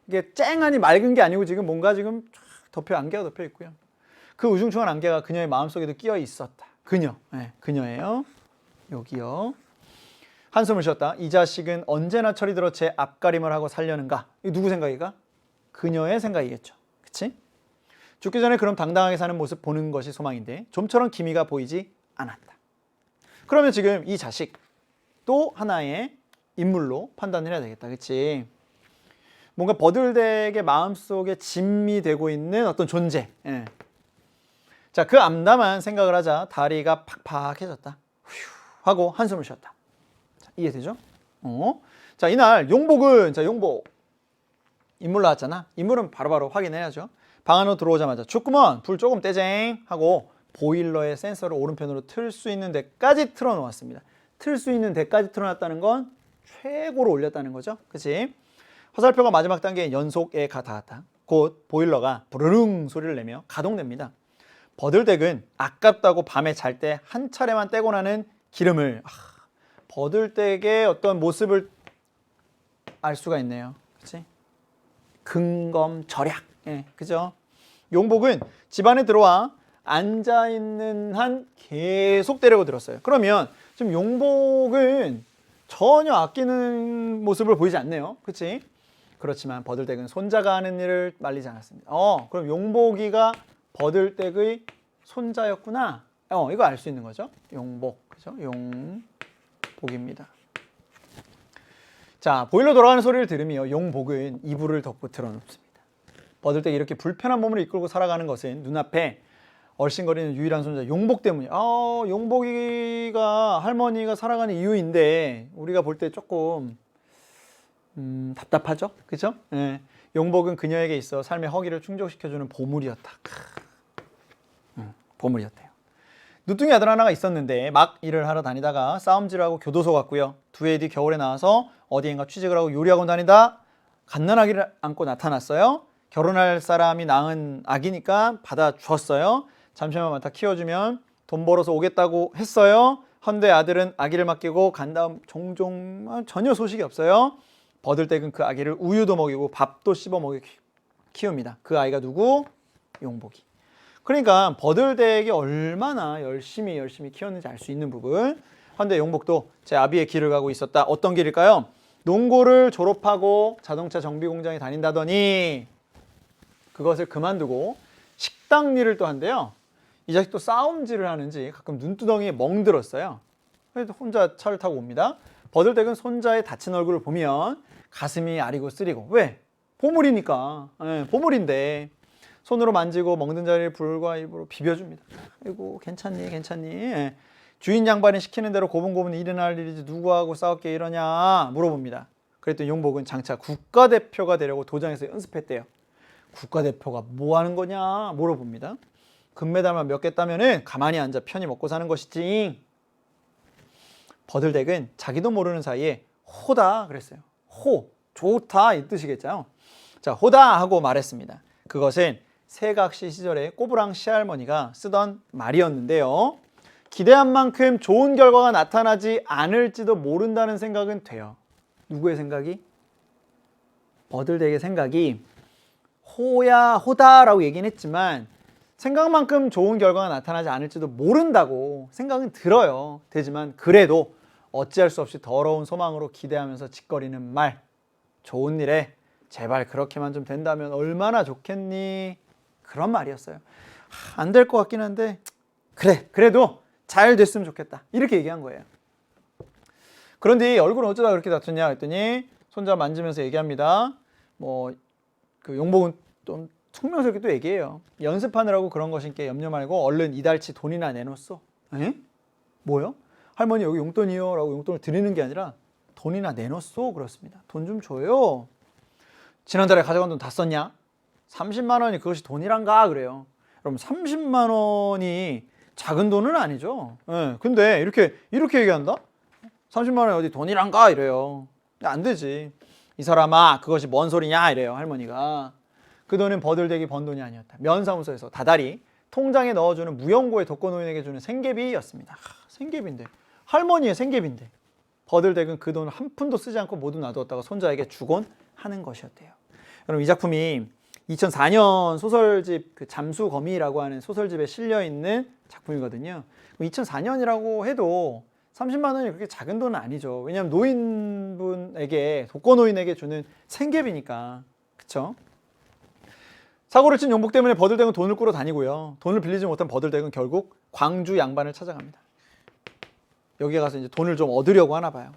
이게 쨍하니 맑은 게 아니고 지금 뭔가 지금 쫙 안개가 덮여 있고요. 그 우중충한 안개가 그녀의 마음속에도 끼어 있었다. 그녀, 네, 그녀예요. 여기요. 한숨을 쉬었다. 이 자식은 언제나 철이 들어 제 앞가림을 하고 살려는가? 이거 누구 생각이가? 그녀의 생각이겠죠. 그치? 죽기 전에 그럼 당당하게 사는 모습 보는 것이 소망인데 좀처럼 기미가 보이지 않았다. 그러면 지금 이 자식 또 하나의 인물로 판단을 해야 되겠다. 그치? 뭔가 버들댁의 마음속에 진미되고 있는 어떤 존재. 예. 자, 그 암담한 생각을 하자 다리가 팍팍해졌다. 휴 하고 한숨을 쉬었다. 자, 이해되죠? 자, 이날 용복은, 자, 용복 인물 나왔잖아. 인물은 바로바로 확인해야죠. 방 안으로 들어오자마자 죽구먼 불 조금 떼쟁 하고 보일러의 센서를 오른편으로 틀 수 있는 데까지 틀어놓았습니다. 틀 수 있는 데까지 틀어놨다는 건 최고로 올렸다는 거죠. 그치? 화살표가 마지막 단계에 연속에 닿았다. 곧 보일러가 부르릉 소리를 내며 가동됩니다. 버들댁은 아깝다고 밤에 잘 때 한 차례만 떼고 나는 기름을, 버들댁의 어떤 모습을 알 수가 있네요. 그치? 근검절약. 예, 그죠? 용복은 집안에 들어와 앉아있는 한 계속 때리고 들었어요. 그러면 지금 용복은 전혀 아끼는 모습을 보이지 않네요. 그치? 그렇지만 버들댁은 손자가 하는 일을 말리지 않았습니다. 그럼 용복이가 버들댁의 손자였구나. 이거 알 수 있는 거죠. 용복, 그죠? 용복입니다. 자, 보일러 돌아가는 소리를 들으며 용복은 이불을 덮고 틀어놓습니다. 버들댁이 이렇게 불편한 몸을 이끌고 살아가는 것은 눈앞에 얼씬거리는 유일한 손자 용복 때문이야. 용복이가 할머니가 살아가는 이유인데 우리가 볼 때 조금 답답하죠? 그죠? 예. 용복은 그녀에게 있어 삶의 허기를 충족시켜주는 보물이었다. 보물이었대요. 누뚱이 아들 하나가 있었는데 막 일을 하러 다니다가 싸움질하고 교도소 갔고요. 두 해 뒤 겨울에 나와서 어디엔가 취직을 하고 요리학원 다니다 갓난아기를 안고 나타났어요. 결혼할 사람이 낳은 아기니까 받아주었어요. 잠시만 맡아 키워주면 돈 벌어서 오겠다고 했어요. 헌데 아들은 아기를 맡기고 간 다음 종종 전혀 소식이 없어요. 버들댁은 그 아기를 우유도 먹이고 밥도 씹어 먹이고 키웁니다. 그 아이가 누구? 용복이. 그러니까 버들댁이 얼마나 열심히 키웠는지 알 수 있는 부분. 헌데 용복도 제 아비의 길을 가고 있었다. 어떤 길일까요? 농고를 졸업하고 자동차 정비 공장에 다닌다더니 그것을 그만두고 식당 일을 또 한대요. 이 자식도 싸움질을 하는지 가끔 눈두덩이에 멍들었어요. 그래도 혼자 차를 타고 옵니다. 버들댁은 손자의 다친 얼굴을 보면 가슴이 아리고 쓰리고. 왜? 보물이니까. 보물인데 손으로 만지고 멍든 자리를 불과 입으로 비벼줍니다. 아이고 괜찮니? 주인 양반이 시키는 대로 고분고분 일어날 일이지 누구하고 싸웠게 이러냐 물어봅니다. 그랬더니 용복은 장차 국가대표가 되려고 도장에서 연습했대요. 국가대표가 뭐 하는 거냐 물어봅니다. 금메달만 몇 개 따면은 가만히 앉아 편히 먹고 사는 것이지. 버들댁은 자기도 모르는 사이에 호다 그랬어요. 좋다 이 뜻이겠죠. 자, 호다 하고 말했습니다. 그것은 세각시 시절에 꼬부랑 시할머니가 쓰던 말이었는데요. 기대한 만큼 좋은 결과가 나타나지 않을지도 모른다는 생각은 돼요. 누구의 생각이? 버들댁의 생각이 호다라고 얘기는 했지만 생각만큼 좋은 결과가 나타나지 않을지도 모른다고 생각은 들어요. 되지만 그래도 어찌할 수 없이 더러운 소망으로 기대하면서 짓거리는 말. 좋은 일에 제발 그렇게만 좀 된다면 얼마나 좋겠니? 그런 말이었어요. 안 될 것 같긴 한데 그래도 잘 됐으면 좋겠다. 이렇게 얘기한 거예요. 그런데 얼굴은 어쩌다 그렇게 다퉜냐 했더니 손자 만지면서 얘기합니다. 그 용복은 좀 퉁명스럽게 또 얘기해요. 연습하느라고 그런 것인께 염려 말고 얼른 이달치 돈이나 내놓소. 에? 뭐요? 할머니 여기 용돈이요 라고 용돈을 드리는 게 아니라 돈이나 내놓소 그렇습니다. 돈 좀 줘요. 지난달에 가져간 돈 다 썼냐? 30만 원이 그것이 돈이란가 그래요. 여러분 30만 원이 작은 돈은 아니죠. 예, 근데 이렇게 얘기한다? 30만 원이 어디 돈이란가? 이래요. 안 되지. 이 사람아, 그것이 뭔 소리냐? 이래요, 할머니가. 그 돈은 버들대기 번 돈이 아니었다. 면사무소에서 다달이 통장에 넣어주는 무연고의 독거노인에게 주는 생계비였습니다. 생계비인데. 할머니의 생계비인데. 버들댁은 그 돈을 한 푼도 쓰지 않고 모두 놔두었다가 손자에게 주곤 하는 것이었대요. 여러분, 이 작품이 2004년 소설집 그 잠수거미라고 하는 소설집에 실려 있는 작품이거든요. 2004년이라고 해도 30만 원이 그렇게 작은 돈은 아니죠. 왜냐하면 노인분에게, 독거노인에게 주는 생계비니까. 그쵸? 사고를 친 용복 때문에 버들댁은 돈을 꾸러 다니고요. 돈을 빌리지 못한 버들댁은 결국 광주 양반을 찾아갑니다. 여기에 가서 이제 돈을 좀 얻으려고 하나 봐요.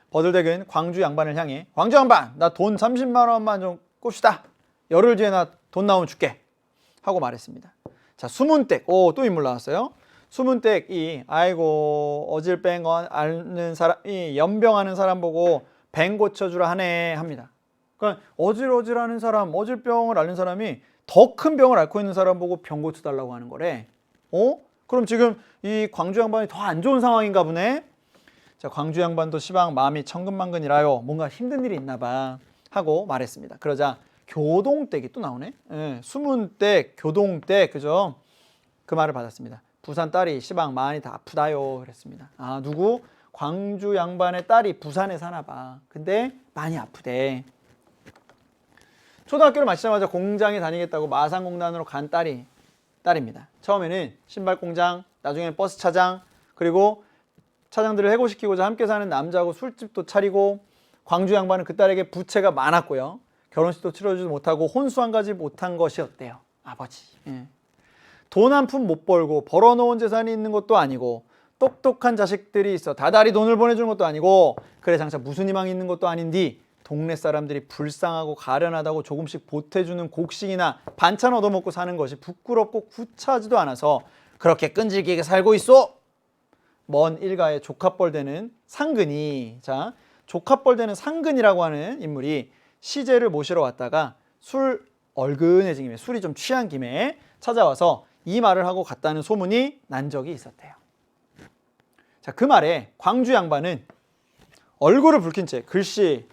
버들댁은 광주 양반을 향해, 광주 양반, 나 돈 30만 원만 좀 꿉시다. 열흘 뒤에 나 돈 나오면 줄게. 하고 말했습니다. 자, 수문댁. 또 인물 나왔어요. 수문댁이, 아이고, 어질뺑 앓는 사람이 연병하는 사람 보고 뱅 고쳐주라 하네 합니다. 그러니까 어질어질하는 사람, 어질병을 앓는 사람이 더 큰 병을 앓고 있는 사람 보고 병 고쳐달라고 하는 거래. 그럼 지금 이 광주 양반이 더 안 좋은 상황인가 보네. 자, 광주 양반도 시방 마음이 천근만근이라요. 뭔가 힘든 일이 있나 봐 하고 말했습니다. 그러자 교동댁이 또 나오네. 수문댁, 교동댁, 그죠? 그 말을 받았습니다. 부산 딸이 시방 많이 다 아프다요 그랬습니다. 아, 누구? 광주 양반의 딸이 부산에 사나 봐. 근데 많이 아프대. 초등학교를 마치자마자 공장에 다니겠다고 마산공단으로 간 딸입니다. 처음에는 신발 공장, 나중에는 버스 차장, 그리고 차장들을 해고시키고자 함께 사는 남자하고 술집도 차리고, 광주 양반은 그 딸에게 부채가 많았고요. 결혼식도 치러주지 못하고 혼수 한 가지 못한 것이었대요. 아버지. 돈 한 푼 못 벌고 벌어놓은 재산이 있는 것도 아니고 똑똑한 자식들이 있어 다달이 돈을 보내주는 것도 아니고, 그래 장차 무슨 희망이 있는 것도 아닌디 동네 사람들이 불쌍하고 가련하다고 조금씩 보태주는 곡식이나 반찬 얻어먹고 사는 것이 부끄럽고 구차하지도 않아서 그렇게 끈질기게 살고 있어. 먼 일가의 조카뻘 되는 상근이, 자, 조카뻘 되는 상근이라고 하는 인물이 시제를 모시러 왔다가 얼근해진 김에, 술이 좀 취한 김에 찾아와서 이 말을 하고 갔다는 소문이 난 적이 있었대요. 자, 그 말에 광주 양반은 얼굴을 붉힌 채 글씨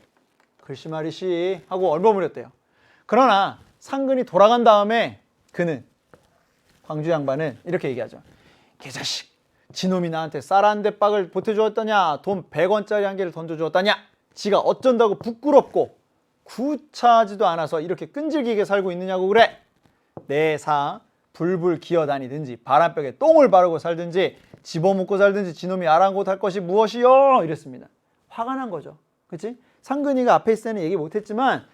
말이시 하고 얼버무렸대요. 그러나 상근이 돌아간 다음에 광주 양반은 이렇게 얘기하죠. 개자식, 지놈이 나한테 쌀 한 대박을 보태주었다냐, 돈 100원짜리 한 개를 던져주었다냐, 지가 어쩐다고 부끄럽고 구차하지도 않아서 이렇게 끈질기게 살고 있느냐고 그래. 내 사 불불 기어다니든지 바람벽에 똥을 바르고 살든지 집어먹고 살든지 지놈이 아랑곳할 것이 무엇이요? 이랬습니다. 화가 난 거죠. 그치? 상근이가 앞에 있을 때는 얘기 못했지만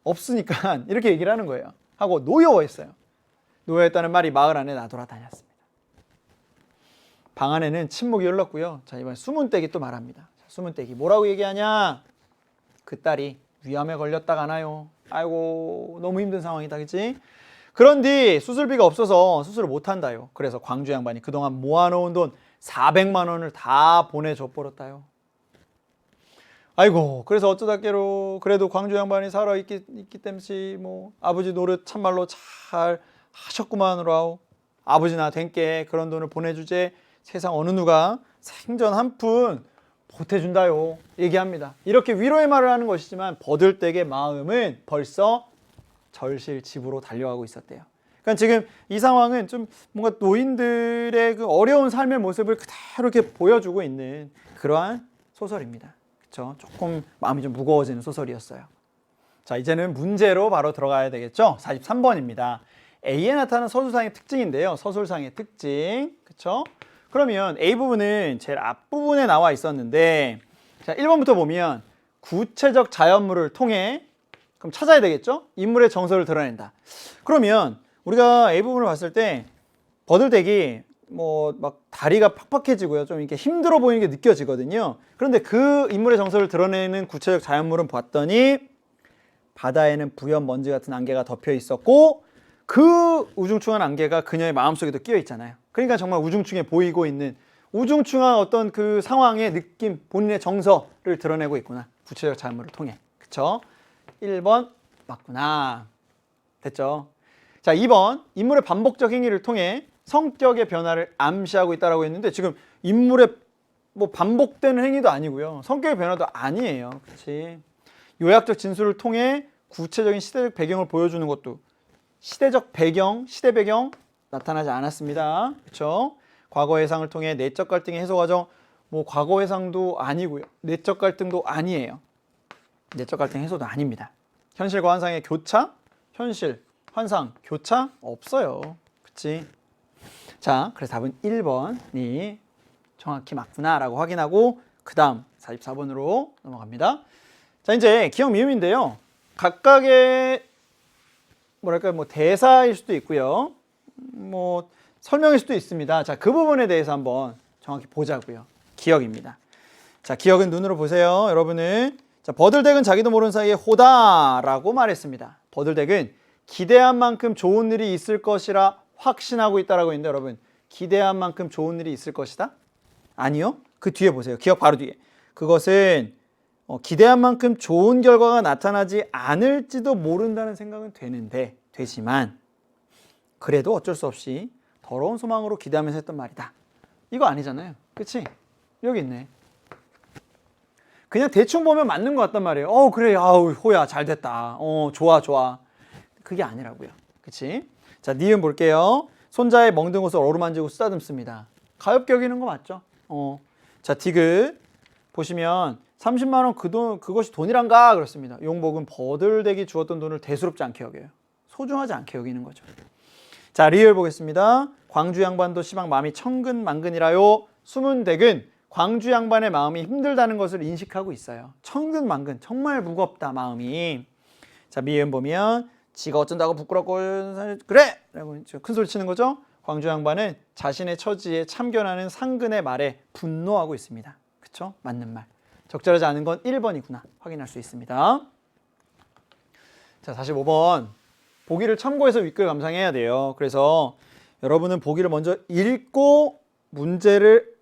없으니까 이렇게 얘기를 하는 거예요. 하고 노여워했어요. 노여했다는 말이 마을 안에 나돌아다녔습니다. 방 안에는 침묵이 흘렀고요. 자, 이번에 수문댁이 또 말합니다. 자, 수문댁이 뭐라고 얘기하냐? 그 딸이 위암에 걸렸다 가나요? 아이고, 너무 힘든 상황이다, 그치? 그런데 수술비가 없어서 수술을 못한다요. 그래서 광주 양반이 그동안 모아놓은 돈 400만 원을 다 보내줘 버렸다요. 아이고, 그래서 어쩌다께로 그래도 광주 양반이 살아있기 때문에 뭐 아버지 노릇 참말로 잘 하셨구만으로, 아버지 나 된께 그런 돈을 보내주제 세상 어느 누가 생전 한 푼 보태준다요 얘기합니다. 이렇게 위로의 말을 하는 것이지만 버들댁의 마음은 벌써 절실 집으로 달려가고 있었대요. 그러니까 지금 이 상황은 좀 뭔가 노인들의 그 어려운 삶의 모습을 그대로 이렇게 보여주고 있는 그러한 소설입니다. 그렇죠? 조금 마음이 좀 무거워지는 소설이었어요. 자, 이제는 문제로 바로 들어가야 되겠죠? 43번입니다. A에 나타나는 서술상의 특징인데요. 서술상의 특징. 그렇죠? 그러면 A 부분은 제일 앞부분에 나와 있었는데, 자, 1번부터 보면 구체적 자연물을 통해 그럼 찾아야 되겠죠? 인물의 정서를 드러낸다. 그러면 우리가 A 부분을 봤을 때 버들댁이 뭐 막 다리가 팍팍해지고요. 좀 이렇게 힘들어 보이는 게 느껴지거든요. 그런데 그 인물의 정서를 드러내는 구체적 자연물은 봤더니 바다에는 부연 먼지 같은 안개가 덮여 있었고 그 우중충한 안개가 그녀의 마음속에도 끼어 있잖아요. 그러니까 정말 우중충해 보이고 있는 우중충한 어떤 그 상황의 느낌, 본인의 정서를 드러내고 있구나. 구체적 자연물을 통해. 그쵸? 1번 맞구나. 됐죠? 자, 2번 인물의 반복적 행위를 통해 성격의 변화를 암시하고 있다라고 했는데 지금 인물의 뭐 반복되는 행위도 아니고요. 성격의 변화도 아니에요. 그렇지? 요약적 진술을 통해 구체적인 시대적 배경을 보여주는 것도 시대적 배경, 시대 배경 나타나지 않았습니다. 그렇죠? 과거 해상을 통해 내적 갈등의 해소 과정, 뭐 과거 해상도 아니고요. 내적 갈등도 아니에요. 내적 갈등 해소도 아닙니다. 현실과 환상의 교차? 현실, 환상, 교차? 없어요. 그치? 자, 그래서 답은 1번이 정확히 맞구나라고 확인하고 그 다음 44번으로 넘어갑니다. 자, 이제 기억 미음인데요. 각각의 뭐랄까요, 뭐 대사일 수도 있고요. 뭐 설명일 수도 있습니다. 자, 그 부분에 대해서 한번 정확히 보자고요. 기억입니다. 자, 기억은 눈으로 보세요. 여러분은 자, 버들덱은 자기도 모르는 사이에 호다라고 말했습니다. 버들덱은 기대한 만큼 좋은 일이 있을 것이라 확신하고 있다라고 했는데 여러분, 기대한 만큼 좋은 일이 있을 것이다? 아니요. 그 뒤에 보세요. 기억 바로 뒤에. 그것은 기대한 만큼 좋은 결과가 나타나지 않을지도 모른다는 생각은 되지만 그래도 어쩔 수 없이 더러운 소망으로 기대하면서 했던 말이다. 이거 아니잖아요. 그치? 여기 있네. 그냥 대충 보면 맞는 것 같단 말이에요. 그래. 아우, 호야, 잘 됐다. 좋아. 그게 아니라고요. 그치? 자, 니은 볼게요. 손자의 멍든 곳을 어루만지고 쓰다듬습니다. 가엾게 여기는 거 맞죠? 자, 디귿 보시면 30만 원 그것이 돈이란가 그렇습니다. 용복은 버들덱이 주었던 돈을 대수롭지 않게 여겨요. 소중하지 않게 여기는 거죠. 자, 리을 보겠습니다. 광주 양반도 시방 마음이 천근만근이라요. 수문덱은 광주 양반의 마음이 힘들다는 것을 인식하고 있어요. 천근만근, 정말 무겁다 마음이. 자, 미음 보면 지가 어쩐다고 부끄럽고 그래! 라고 큰 소리 치는 거죠. 광주 양반은 자신의 처지에 참견하는 상근의 말에 분노하고 있습니다. 그쵸? 맞는 말. 적절하지 않은 건 1번이구나 확인할 수 있습니다. 자, 45번. 보기를 참고해서 윗글 감상해야 돼요. 그래서 여러분은 보기를 먼저 읽고 문제를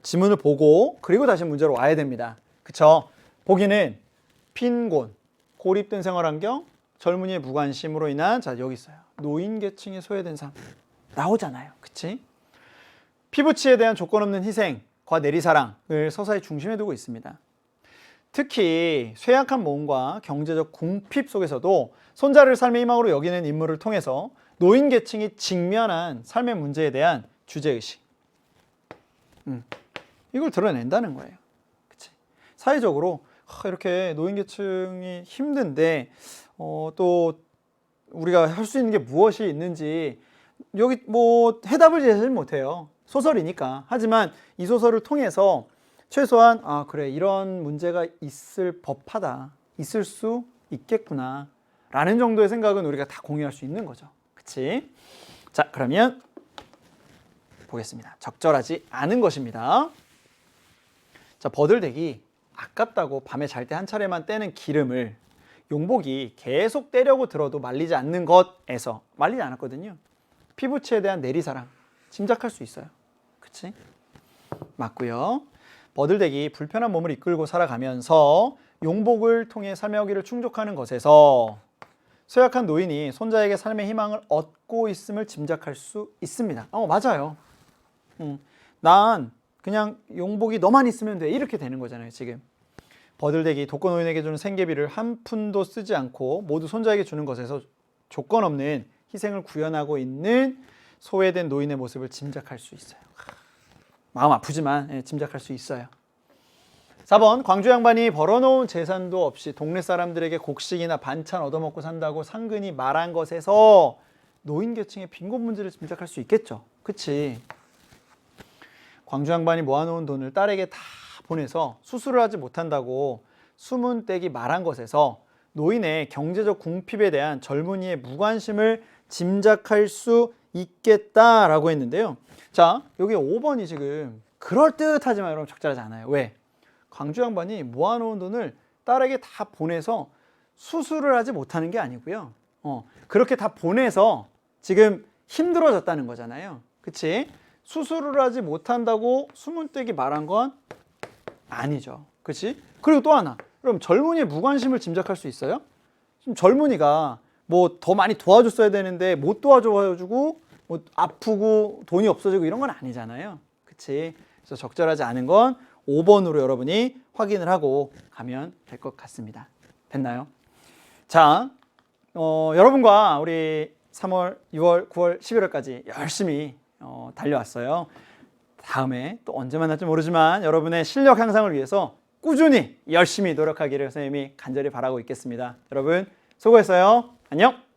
지문을 보고 그리고 다시 문제로 와야 됩니다. 그쵸? 보기는 빈곤, 고립된 생활환경, 젊은이의 무관심으로 인한 자 여기 있어요. 노인 계층에 소외된 삶 나오잖아요. 그치? 피부치에 대한 조건 없는 희생과 내리사랑을 서사의 중심에 두고 있습니다. 특히 쇠약한 몸과 경제적 궁핍 속에서도 손자를 삶의 희망으로 여기는 인물을 통해서 노인 계층이 직면한 삶의 문제에 대한 주제의식 이걸 드러낸다는 거예요. 그치? 사회적으로 이렇게 노인 계층이 힘든데 또 우리가 할 수 있는 게 무엇이 있는지 여기 뭐 해답을 제시하지 못해요. 소설이니까. 하지만 이 소설을 통해서 최소한 그래 이런 문제가 있을 법하다. 있을 수 있겠구나. 라는 정도의 생각은 우리가 다 공유할 수 있는 거죠. 그치? 자, 그러면 보겠습니다. 적절하지 않은 것입니다. 자, 버들덱이 아깝다고 밤에 잘 때 한 차례만 떼는 기름을 용복이 계속 떼려고 들어도 말리지 않는 것에서 말리지 않았거든요. 피부치에 대한 내리사랑 짐작할 수 있어요. 그치? 맞고요. 버들덱이 불편한 몸을 이끌고 살아가면서 용복을 통해 삶의 허기를 충족하는 것에서 쇠약한 노인이 손자에게 삶의 희망을 얻고 있음을 짐작할 수 있습니다. 맞아요. 난 그냥 용복이 너만 있으면 돼 이렇게 되는 거잖아요. 지금 버들덱이 독거노인에게 주는 생계비를 한 푼도 쓰지 않고 모두 손자에게 주는 것에서 조건 없는 희생을 구현하고 있는 소외된 노인의 모습을 짐작할 수 있어요. 마음 아프지만 짐작할 수 있어요. 4번 광주 양반이 벌어놓은 재산도 없이 동네 사람들에게 곡식이나 반찬 얻어먹고 산다고 상근이 말한 것에서 노인 계층의 빈곤 문제를 짐작할 수 있겠죠. 그치? 광주 양반이 모아놓은 돈을 딸에게 다 보내서 수술을 하지 못한다고 수문댁이 말한 것에서 노인의 경제적 궁핍에 대한 젊은이의 무관심을 짐작할 수 있겠다라고 했는데요. 자, 여기 5번이 지금 그럴듯하지만 여러분 적절하지 않아요. 왜? 광주 양반이 모아놓은 돈을 딸에게 다 보내서 수술을 하지 못하는 게 아니고요. 그렇게 다 보내서 지금 힘들어졌다는 거잖아요. 그치? 수술을 하지 못한다고 수문댁이 말한 건 아니죠. 그치? 그리고 또 하나. 그럼 젊은이의 무관심을 짐작할 수 있어요? 지금 젊은이가 뭐 더 많이 도와줬어야 되는데 못 도와줘가지고 뭐 아프고 돈이 없어지고 이런 건 아니잖아요. 그치? 그래서 적절하지 않은 건 5번으로 여러분이 확인을 하고 가면 될 것 같습니다. 됐나요? 자, 여러분과 우리 3월, 6월, 9월, 11월까지 열심히 달려왔어요. 다음에 또 언제 만날지 모르지만 여러분의 실력 향상을 위해서 꾸준히 열심히 노력하기를 선생님이 간절히 바라고 있겠습니다. 여러분 수고했어요. 안녕.